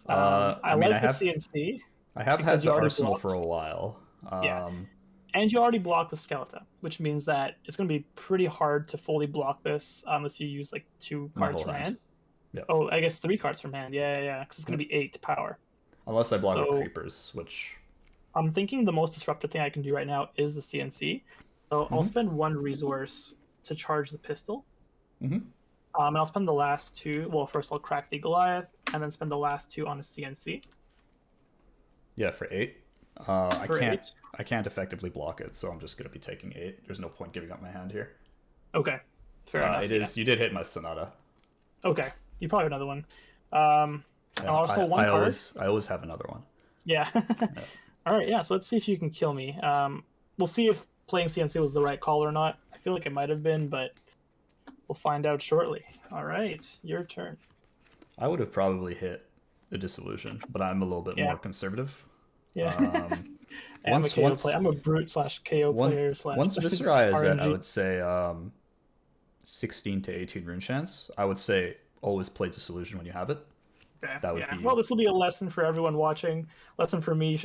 Speaker 2: I like the CNC.
Speaker 1: I have had the Arsenal for a while.
Speaker 2: And you already blocked with Skeleton, which means that it's going to be pretty hard to fully block this unless you use 2 cards from hand.
Speaker 1: Yep.
Speaker 2: Oh, I guess 3 cards from hand. Yeah, because it's going to be 8 power.
Speaker 1: Unless I block with creepers, which...
Speaker 2: I'm thinking the most disruptive thing I can do right now is the CNC. So I'll spend 1 resource to charge the pistol. And I'll spend the last 2. Well, first I'll crack the Goliath, and then spend the last 2 on a CNC.
Speaker 1: Yeah, for 8. I can't effectively block it, so I'm just gonna be taking 8. There's no point giving up my hand here.
Speaker 2: Okay, fair enough.
Speaker 1: You did hit my Sonata.
Speaker 2: Okay, you probably have another one. And
Speaker 1: Yeah,
Speaker 2: also one card.
Speaker 1: I always have another one.
Speaker 2: Yeah.
Speaker 1: Yeah.
Speaker 2: All right, yeah. So let's see if you can kill me. We'll see if playing CNC was the right call or not. I feel like it might have been, but we'll find out shortly. All right, your turn.
Speaker 1: I would have probably hit the dissolution, but I'm a little bit
Speaker 2: Yeah.
Speaker 1: more conservative.
Speaker 2: Yeah. I'm a
Speaker 1: Once
Speaker 2: KO player. I'm a brute slash KO player slash
Speaker 1: once Viserai is at, I
Speaker 2: RNG.
Speaker 1: would say 16 to 18 rune chance. I would say always play dissolution when you have it.
Speaker 2: Okay,
Speaker 1: That would
Speaker 2: yeah.
Speaker 1: be.
Speaker 2: Well, this will be a lesson for everyone watching. Lesson for me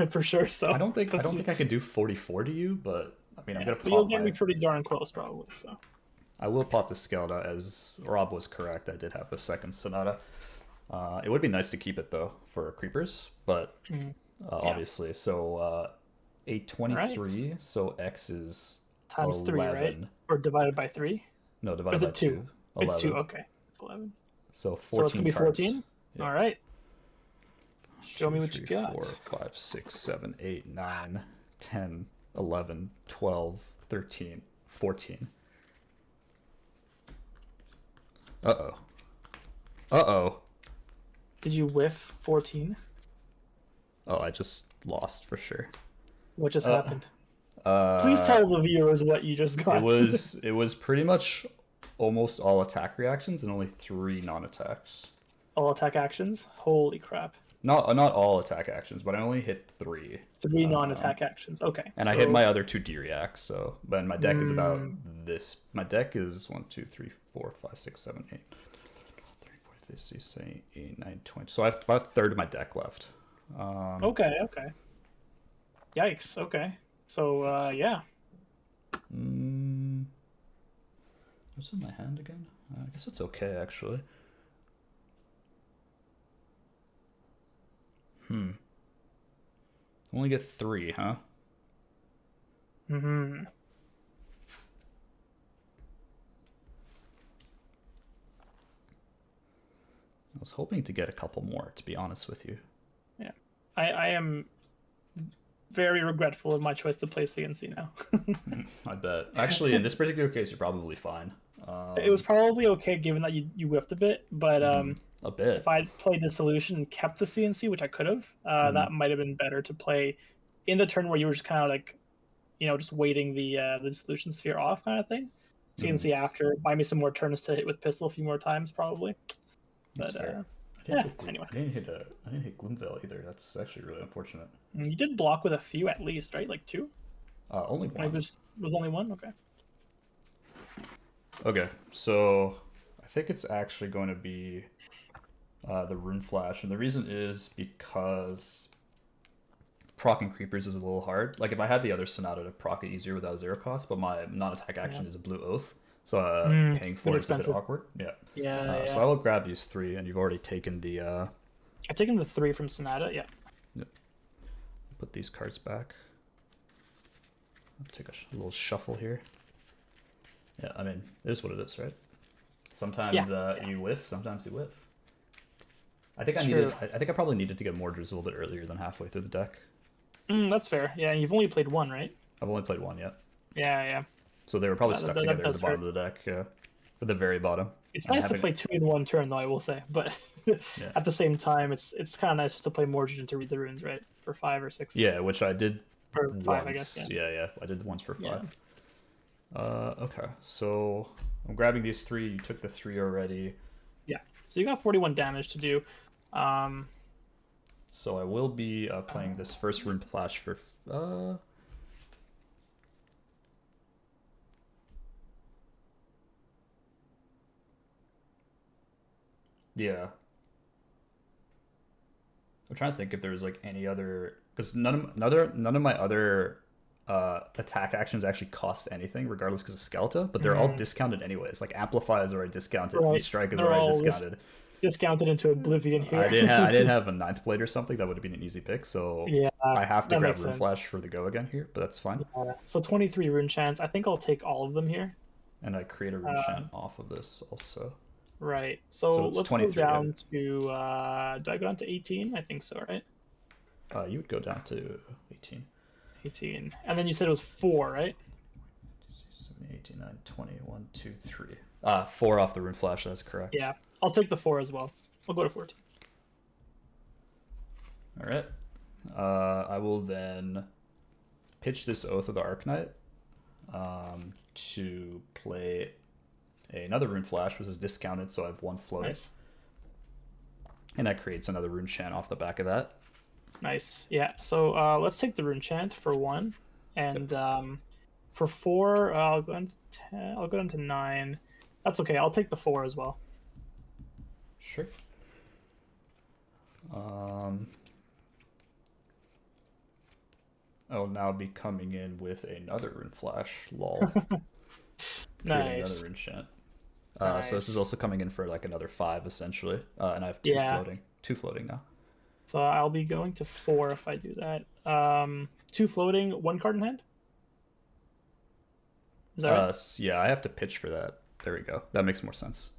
Speaker 2: for sure. So
Speaker 1: I don't think
Speaker 2: let's see.
Speaker 1: I could do 44 to you, but I mean I'm
Speaker 2: Yeah,
Speaker 1: gonna
Speaker 2: but you'll
Speaker 1: pop
Speaker 2: get me
Speaker 1: my.
Speaker 2: pretty darn close probably. So
Speaker 1: I will pop the Skelda, as Rob was correct. I did have the second Sonata. It would be nice to keep it though for creepers, but
Speaker 2: yeah.
Speaker 1: obviously. So 823.
Speaker 2: Right.
Speaker 1: So X is
Speaker 2: Times 3,
Speaker 1: 11.
Speaker 2: right? Or divided by 3?
Speaker 1: No,
Speaker 2: Or
Speaker 1: divided
Speaker 2: is
Speaker 1: by
Speaker 2: it 2?
Speaker 1: 2.
Speaker 2: It's 2.
Speaker 1: 11.
Speaker 2: Okay, it's 11.
Speaker 1: So
Speaker 2: So it's
Speaker 1: 14
Speaker 2: gonna be
Speaker 1: cards.
Speaker 2: 14.
Speaker 1: Yeah.
Speaker 2: All right. Show
Speaker 1: 2,
Speaker 2: me what you
Speaker 1: 3,
Speaker 2: got.
Speaker 1: 4, 5, 6, 7, 8, 9, 10, 11, 12, 13, 14. Uh-oh. Uh-oh.
Speaker 2: Did you whiff 14?
Speaker 1: Oh, I just lost for sure.
Speaker 2: What just happened?
Speaker 1: Uh,
Speaker 2: Please tell the viewers what you just got.
Speaker 1: it was pretty much almost all attack reactions and only 3 non-attacks.
Speaker 2: All attack actions? Holy crap.
Speaker 1: Not all attack actions, but I only hit 3.
Speaker 2: 3 non-attack actions. Okay.
Speaker 1: And I hit my other 2 D reacts, so but my deck is about this. My deck is 1, 2, 3, 4, 5, 6, 7, 8, 3, 4, 5, 6, 7, 8, 9, 20. So I have about a third of my deck left.
Speaker 2: Okay. Yikes. Okay. So yeah.
Speaker 1: What's in my hand again? I guess it's okay actually. Only get 3, huh?
Speaker 2: Mm-hmm.
Speaker 1: I was hoping to get a couple more, to be honest with you.
Speaker 2: Yeah. I am very regretful of my choice to play CNC now.
Speaker 1: I bet. Actually, in this particular case, you're probably fine.
Speaker 2: It was probably okay given that you whiffed a bit, but
Speaker 1: A bit.
Speaker 2: if I played the solution and kept the CNC, which I could have, that might have been better to play in the turn where you were just kind of like, just waiting the solution sphere off kind of thing. CNC after, buy me some more turns to hit with pistol a few more times probably.
Speaker 1: That's
Speaker 2: But
Speaker 1: fair.
Speaker 2: anyway,
Speaker 1: I didn't hit Gloomvale either. That's actually really unfortunate.
Speaker 2: you did block with a few at least, right? Like 2?
Speaker 1: Only one.
Speaker 2: Maybe was only 1. Okay.
Speaker 1: Okay, so I think it's actually going to be the Rune Flash, and the reason is because proccing creepers is a little hard. Like if I had the other Sonata to proc it easier without 0 cost, but my non-attack action is a Blue Oath, so paying for it is a bit awkward. Yeah.
Speaker 2: Yeah.
Speaker 1: So I will grab these 3, and you've already taken the.
Speaker 2: I've taken the 3 from Sonata. Yeah.
Speaker 1: Yep. Put these cards back. I'll take a little shuffle here. Yeah, I mean, it is what it is, right? Sometimes you whiff, sometimes you whiff. I think I think I probably needed to get Mordors a little bit earlier than halfway through the deck.
Speaker 2: That's fair. Yeah, you've only played 1, right?
Speaker 1: I've only played 1 yet.
Speaker 2: Yeah.
Speaker 1: So they were probably stuck together at the bottom of the deck, yeah. At the very bottom.
Speaker 2: It's nice to play 2 in 1 turn, though, I will say. But at the same time, it's kind of nice just to play Mordred to read the runes, right? For 5 or 6.
Speaker 1: Yeah, which I did
Speaker 2: for 5,
Speaker 1: once.
Speaker 2: I guess.
Speaker 1: Yeah. I did once for 5.
Speaker 2: Yeah.
Speaker 1: Okay, so I'm grabbing these 3. You took the 3 already.
Speaker 2: Yeah. So you got 41 damage to do.
Speaker 1: So I will be playing this first Rune Flash for. Yeah. I'm trying to think if there's like any other, because none of my other attack actions actually cost anything, regardless because of Skelta, but they're all discounted anyways. Like Amplify is already discounted, Strike is already discounted.
Speaker 2: Discounted into oblivion here.
Speaker 1: I didn't have a 9th blade or something. That would have been an easy pick. So
Speaker 2: yeah,
Speaker 1: I have to grab Rune Flash for the go again here, but that's fine.
Speaker 2: Yeah. So 23 rune chants. I think I'll take all of them here.
Speaker 1: And I create a rune chant off of this also.
Speaker 2: Right. So let's go down to. Do I go down to 18? I think so, right?
Speaker 1: You would go down to 18.
Speaker 2: 18. And then you said it was 4, right?
Speaker 1: 18, 19, 20, 1, 2, 3. 4 off the Rune Flash, that's correct.
Speaker 2: Yeah. I'll take the 4 as well. I'll go to 14.
Speaker 1: All right. I will then pitch this Oath of the Arknight to play another Rune Flash, which is discounted, so I have 1 floating.
Speaker 2: Nice.
Speaker 1: And that creates another Rune Chant off the back of that.
Speaker 2: Nice. Yeah. So let's take the Rune Chant for 1, and for 4, I'll go into 10. I'll go into 9. That's okay. I'll take the 4 as well.
Speaker 1: Sure. I'll now be coming in with another Rune Flash. Lol.
Speaker 2: Nice.
Speaker 1: Another Rune Chant.
Speaker 2: Nice.
Speaker 1: So this is also coming in for like another 5 essentially, and I have 2
Speaker 2: Yeah.
Speaker 1: floating. 2 floating now.
Speaker 2: So I'll be going to 4 if I do that. 2 floating, 1 card in hand. Is that right?
Speaker 1: Yeah, I have to pitch for that. There we go. That makes more sense.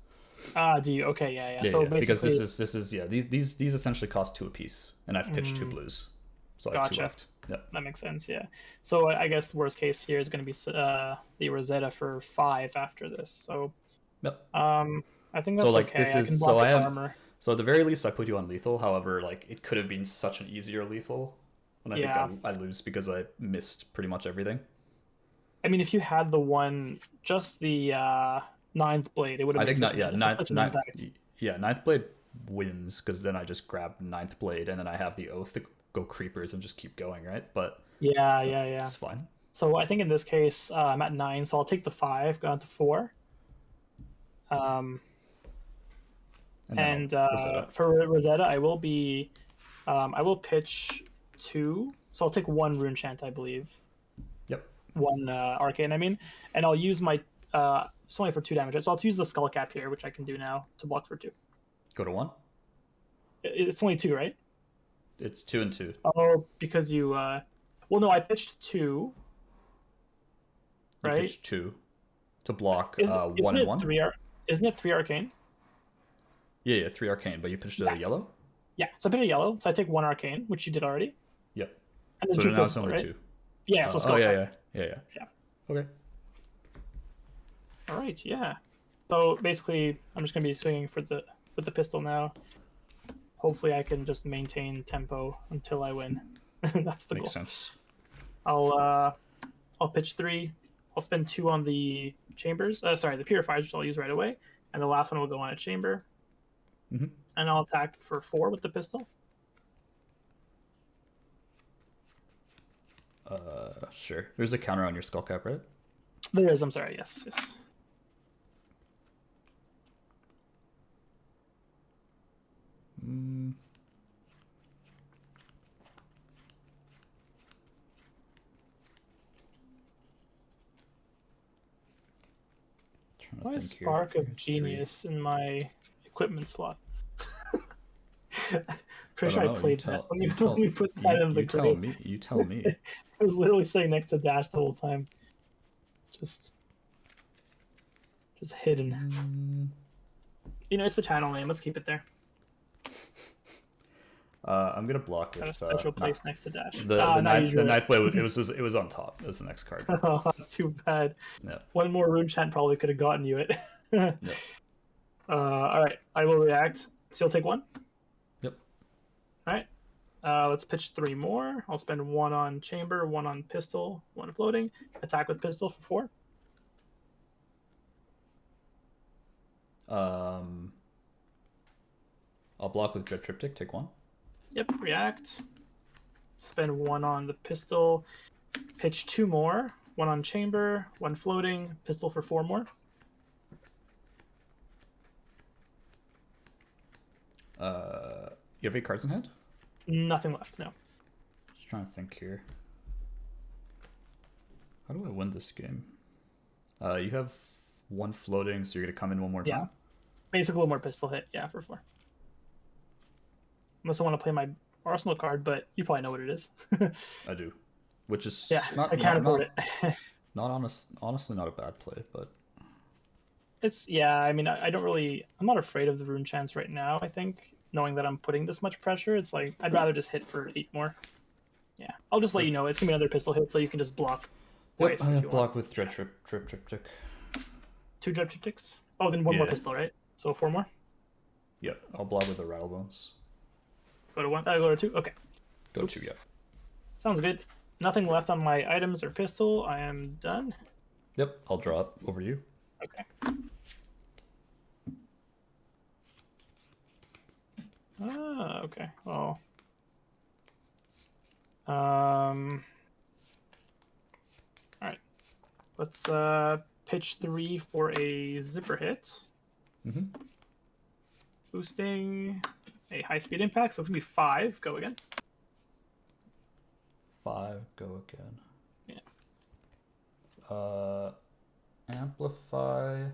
Speaker 2: Do you? Okay, yeah.
Speaker 1: Yeah,
Speaker 2: So
Speaker 1: yeah, because
Speaker 2: basically,
Speaker 1: this is yeah, these essentially cost 2 apiece, and I've pitched 2 blues, so I have 2
Speaker 2: Gotcha.
Speaker 1: left. Yep.
Speaker 2: that makes sense. Yeah. So I guess the worst case here is going to be the Rosetta for 5 after this. So
Speaker 1: Yep.
Speaker 2: I think that's
Speaker 1: So like
Speaker 2: okay.
Speaker 1: this
Speaker 2: I
Speaker 1: is
Speaker 2: can block
Speaker 1: so I
Speaker 2: with
Speaker 1: am
Speaker 2: armor.
Speaker 1: so at the very least I put you on lethal. However, like it could have been such an easier lethal, and I
Speaker 2: Yeah.
Speaker 1: think I lose because I missed pretty much everything.
Speaker 2: I mean, if you had the one, just the 9th blade, it would have
Speaker 1: I
Speaker 2: made
Speaker 1: think not.
Speaker 2: such,
Speaker 1: Yeah,
Speaker 2: such an impact.
Speaker 1: ninth blade wins because then I just grab ninth blade and then I have the oath to go creepers and just keep going, right? But
Speaker 2: Yeah.
Speaker 1: it's fine.
Speaker 2: So I think in this case, I'm at 9, so I'll take the 5, go down to 4. And
Speaker 1: Rosetta.
Speaker 2: for Rosetta, I will be, I will pitch 2. So I'll take 1 Rune Chant, I believe.
Speaker 1: Yep.
Speaker 2: 1 Arcane, I mean, and I'll use my. It's only for 2 damage, so I'll use the Skull Cap here, which I can do now to block for 2.
Speaker 1: Go to 1.
Speaker 2: It's only 2, right?
Speaker 1: It's 2 and 2.
Speaker 2: Oh, because you. Well, no, I pitched 2.
Speaker 1: You
Speaker 2: Right?
Speaker 1: pitch 2 to block
Speaker 2: Isn't
Speaker 1: 1
Speaker 2: it
Speaker 1: and 1.
Speaker 2: 3 Isn't it 3 Arcane?
Speaker 1: Yeah, 3 arcane, but you pitched a yellow.
Speaker 2: Yeah, so I pitched a yellow, so I take 1 Arcane, which you did already.
Speaker 1: Yep.
Speaker 2: And then
Speaker 1: So
Speaker 2: 2
Speaker 1: now it's
Speaker 2: physical,
Speaker 1: only
Speaker 2: right?
Speaker 1: 2.
Speaker 2: Yeah, so Skull
Speaker 1: yeah.
Speaker 2: Cap.
Speaker 1: Yeah. Okay.
Speaker 2: All right, yeah. So basically, I'm just gonna be swinging with the pistol now. Hopefully, I can just maintain tempo until I win. That's the goal.
Speaker 1: Makes sense.
Speaker 2: I'll pitch 3. I'll spend 2 on the chambers. Sorry, the purifiers, which I'll use right away, and the last one will go on a chamber.
Speaker 1: Mm-hmm.
Speaker 2: And I'll attack for 4 with the pistol.
Speaker 1: Sure. There's a counter on your skull cap, right?
Speaker 2: There is. I'm sorry. Yes. Why is Spark of Genius in my equipment slot? Pretty sure I played that. Let me put that in the group.
Speaker 1: You tell me.
Speaker 2: It was literally sitting next to Dash the whole time. Just hidden. You know, it's the channel name. Let's keep it there.
Speaker 1: I'm gonna block
Speaker 2: Got a
Speaker 1: with
Speaker 2: special place next to Dash.
Speaker 1: the ninth blade. It was on top. It was the next card.
Speaker 2: Oh, that's too bad.
Speaker 1: Yeah.
Speaker 2: One more Rune Chant probably could have gotten you it.
Speaker 1: Yep.
Speaker 2: All right, I will react. So you'll take 1?
Speaker 1: Yep.
Speaker 2: All right. Let's pitch 3 more. I'll spend 1 on chamber, 1 on pistol, 1 floating. Attack with pistol for 4.
Speaker 1: I'll block with Dread Triptych. Take 1.
Speaker 2: Yep, react. Spend 1 on the pistol. Pitch 2 more. 1 on chamber, 1 floating, pistol for 4 more.
Speaker 1: You have 8 cards in hand?
Speaker 2: Nothing left, no.
Speaker 1: Just trying to think here. How do I win this game? You have 1 floating, so you're gonna come in 1 more time?
Speaker 2: Basically 1 more pistol hit, yeah, for 4. Unless I want to play my Arsenal card, but you probably know what it is.
Speaker 1: I do. Which is
Speaker 2: I can't afford it.
Speaker 1: Honestly not a bad play, but
Speaker 2: It's, I mean, I don't really, I'm not afraid of the Rune Chants right now, I think. Knowing that I'm putting this much pressure, it's like, I'd rather just hit for 8 more. Yeah, I'll just let you know, it's going to be another pistol hit, so you can just block twice if you
Speaker 1: block
Speaker 2: want.
Speaker 1: with Dread Triptych.
Speaker 2: 2 Dread Triptychs? Oh, then 1 more
Speaker 1: Yeah.
Speaker 2: pistol, right? So 4 more?
Speaker 1: Yep, I'll block with the Rattlebones.
Speaker 2: Go to 1. I go to 2. Okay.
Speaker 1: Go
Speaker 2: Oops.
Speaker 1: 2, yep.
Speaker 2: Sounds good. Nothing left on my items or pistol. I am done.
Speaker 1: Yep, I'll draw up over you.
Speaker 2: Okay. Okay. Well. All right. Let's pitch 3 for a zipper hit.
Speaker 1: Mm-hmm.
Speaker 2: Boosting a high speed impact, so it's gonna be 5. Go again.
Speaker 1: 5, go again.
Speaker 2: Yeah.
Speaker 1: Amplify.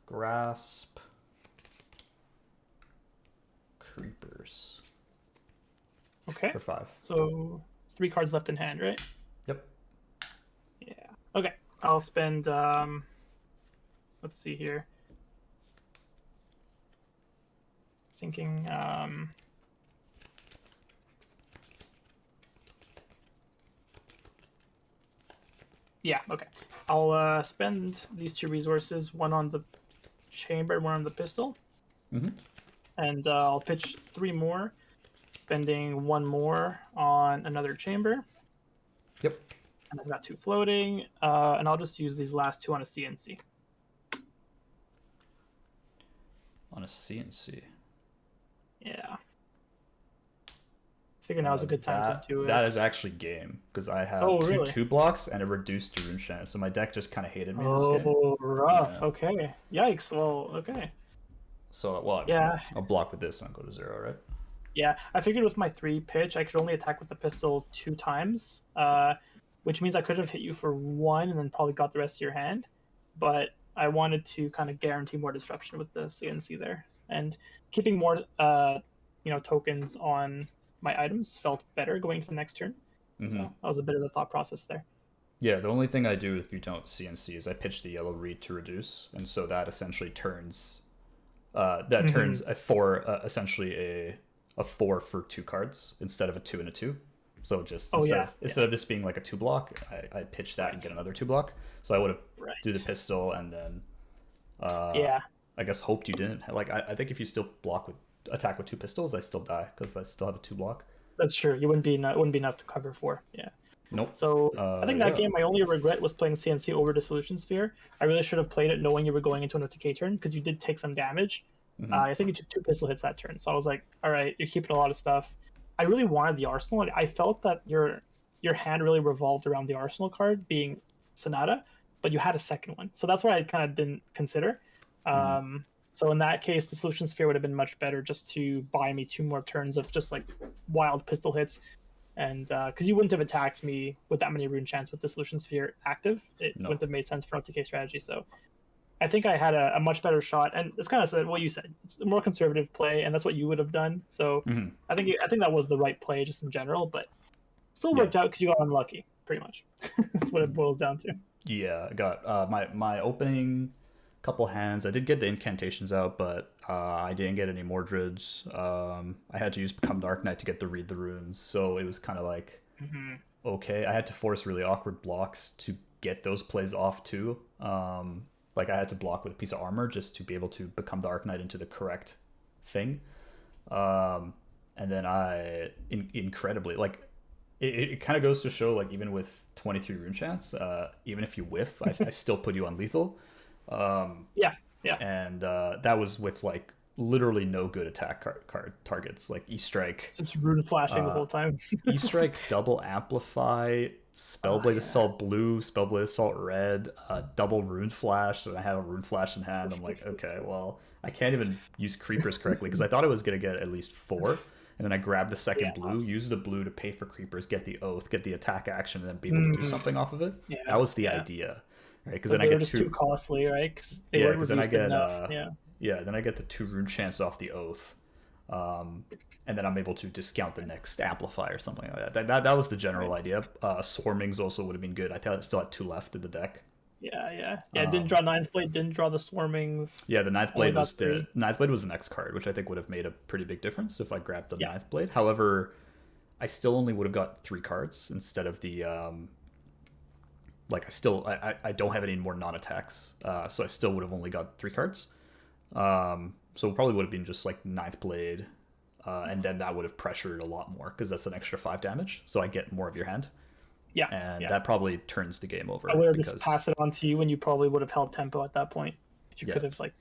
Speaker 1: Grasp. Creepers.
Speaker 2: Okay.
Speaker 1: For 5.
Speaker 2: So 3 cards left in hand, right?
Speaker 1: Yep.
Speaker 2: Yeah. Okay. I'll spend. Let's see here. Thinking. Yeah. Okay. I'll spend these 2 resources, one on the chamber and one on the pistol.
Speaker 1: Mm-hmm.
Speaker 2: And I'll pitch 3 more, spending 1 more on another chamber.
Speaker 1: Yep.
Speaker 2: And I've got 2 floating, and I'll just use these last 2 on a CNC.
Speaker 1: On a CNC.
Speaker 2: Yeah. Figure now's a good time to do it.
Speaker 1: That is actually game, because I have
Speaker 2: really?
Speaker 1: 2 blocks and a reduced to rune chance, so my deck just kind of hated me in this game.
Speaker 2: Oh, rough.
Speaker 1: Yeah.
Speaker 2: Okay. Yikes. Well, okay.
Speaker 1: So, well,
Speaker 2: Yeah.
Speaker 1: I'll block with this and I'll go to 0, right?
Speaker 2: Yeah. I figured with my 3 pitch, I could only attack with the pistol 2 times, which means I could have hit you for 1 and then probably got the rest of your hand. But I wanted to kind of guarantee more disruption with the CNC there. And keeping more, tokens on my items felt better going to the next turn.
Speaker 1: Mm-hmm.
Speaker 2: So that was a bit of the thought process there.
Speaker 1: Yeah, the only thing I do if you don't CNC is I pitch the yellow reed to reduce, and so that essentially turns turns a 4 essentially a 4 for 2 cards instead of a 2 and a 2. So just instead of this being like a 2 block, I pitch that and get another 2 block. So I would have do the pistol and then I guess hoped you didn't. Like I think if you still attack with 2 pistols, I still die because I still have a 2 block.
Speaker 2: That's true. You wouldn't be enough to cover 4. Yeah.
Speaker 1: Nope.
Speaker 2: So I think that game, my only regret was playing CNC over the Solution Sphere. I really should have played it knowing you were going into an OTK turn because you did take some damage.
Speaker 1: Mm-hmm.
Speaker 2: I think you took 2 pistol hits that turn. So I was like, all right, you're keeping a lot of stuff. I really wanted the Arsenal. I felt that your hand really revolved around the Arsenal card being Sonata, but you had a second one. So that's why I kind of didn't consider. So in that case, the Solution Sphere would have been much better just to buy me 2 more turns of just like wild pistol hits. And because you wouldn't have attacked me with that many rune chance with the Solution Sphere active, it wouldn't have made sense for an OTK strategy. So I think I had a much better shot, and it's kind of what you said. It's a more conservative play, and that's what you would have done. So I think that was the right play just in general, but still worked out because you got unlucky, pretty much. That's what it boils down to.
Speaker 1: Yeah, I got my opening couple hands. I did get the incantations out, but I didn't get any Mordreds. I had to use Become Dark Knight to get to read the runes, so it was kind of like okay. I had to force really awkward blocks to get those plays off too. Like I had to block with a piece of armor just to be able to Become Dark Knight into the correct thing. And then I incredibly like it kind of goes to show like even with 23 rune chance, even if you whiff, I still put you on lethal.
Speaker 2: Yeah.
Speaker 1: And that was with like literally no good attack card targets like E-Strike.
Speaker 2: Just rune flashing the whole time.
Speaker 1: E-Strike, double amplify, Spellblade Assault blue, Spellblade Assault red, double rune flash, and I have a rune flash in hand. I'm like, okay, well, I can't even use creepers correctly because I thought I was gonna get at least 4, and then I grabbed the second blue, use the blue to pay for creepers, get the oath, get the attack action, and then be able to do something off of it. Yeah, that was the idea. Right, because then I get
Speaker 2: too costly, right?
Speaker 1: Because then I get then I get the 2 rune chance off the oath, and then I'm able to discount the next amplify or something like that. That was the general idea. Swarmings also would have been good. I thought I still had 2 left in the deck.
Speaker 2: Yeah. Didn't draw 9th blade. Didn't draw the Swarmings.
Speaker 1: Yeah, the 9th blade was the 9th blade was the next card, which I think would have made a pretty big difference if I grabbed the 9th blade. However, I still only would have got 3 cards instead of the like I don't have any more non-attacks, so I still would have only got 3 cards. So it probably would have been just like Ninth Blade, and then that would have pressured a lot more because that's an extra 5 damage. So I get more of your hand,
Speaker 2: Yeah,
Speaker 1: and
Speaker 2: yeah.
Speaker 1: that probably turns the game over
Speaker 2: I would have
Speaker 1: because
Speaker 2: just passed it on to you, and you probably would have held tempo at that point. But you
Speaker 1: yeah,
Speaker 2: could have like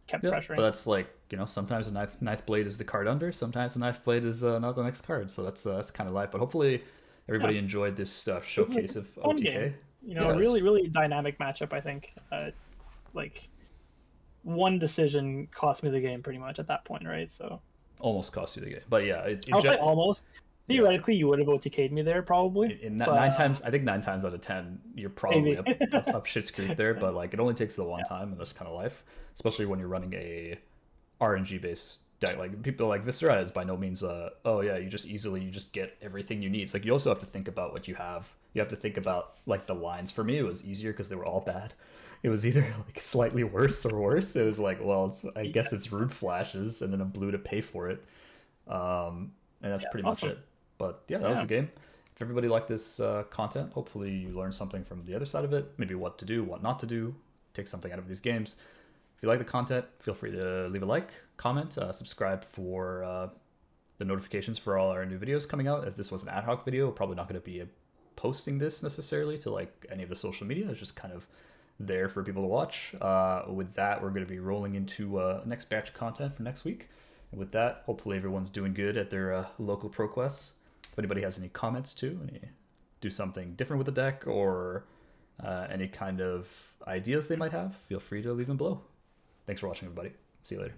Speaker 2: kept
Speaker 1: yeah.
Speaker 2: pressuring.
Speaker 1: But that's like sometimes the ninth blade is the card under, sometimes the ninth blade is not the next card. So that's kind of life. But hopefully everybody
Speaker 2: Yeah,
Speaker 1: enjoyed this
Speaker 2: this is
Speaker 1: showcase
Speaker 2: a
Speaker 1: of
Speaker 2: fun
Speaker 1: OTK.
Speaker 2: game. You know,
Speaker 1: Yeah,
Speaker 2: really, really dynamic matchup. I think. Like one decision cost me the game pretty much at that point, right? So
Speaker 1: almost cost you the game. But yeah,
Speaker 2: I'll say almost.
Speaker 1: yeah.
Speaker 2: Theoretically, you would have OTK'd me there probably.
Speaker 1: In
Speaker 2: but,
Speaker 1: 9 times, I think 9 times out of 10, you're probably
Speaker 2: maybe.
Speaker 1: up shit's creek there. But like, it only takes the one
Speaker 2: Yeah.
Speaker 1: time, and that's kind of life. Especially when you're running a RNG based deck. Like people like Viserai is by no means oh yeah, you just get everything you need. It's like you also have to think about what you have. You have to think about like the lines. For me, it was easier because they were all bad. It was either like slightly worse or worse. It was like, well, I guess it's Rude Flashes and then a blue to pay for it. And that's pretty much
Speaker 2: awesome.
Speaker 1: it. But yeah, that was the game. If everybody liked this content, hopefully you learned something from the other side of it. Maybe what to do, what not to do. Take something out of these games. If you like the content, feel free to leave a like, comment, subscribe for the notifications for all our new videos coming out. As this was an ad hoc video, we're probably not going to be posting this necessarily to like any of the social media. It's just kind of there for people to watch. With that, we're going to be rolling into next batch of content for next week. And with that, hopefully everyone's doing good at their local ProQuests. If anybody has any comments too, do something different with the deck, or any kind of ideas they might have, feel free to leave them below. Thanks for watching, everybody. See you later.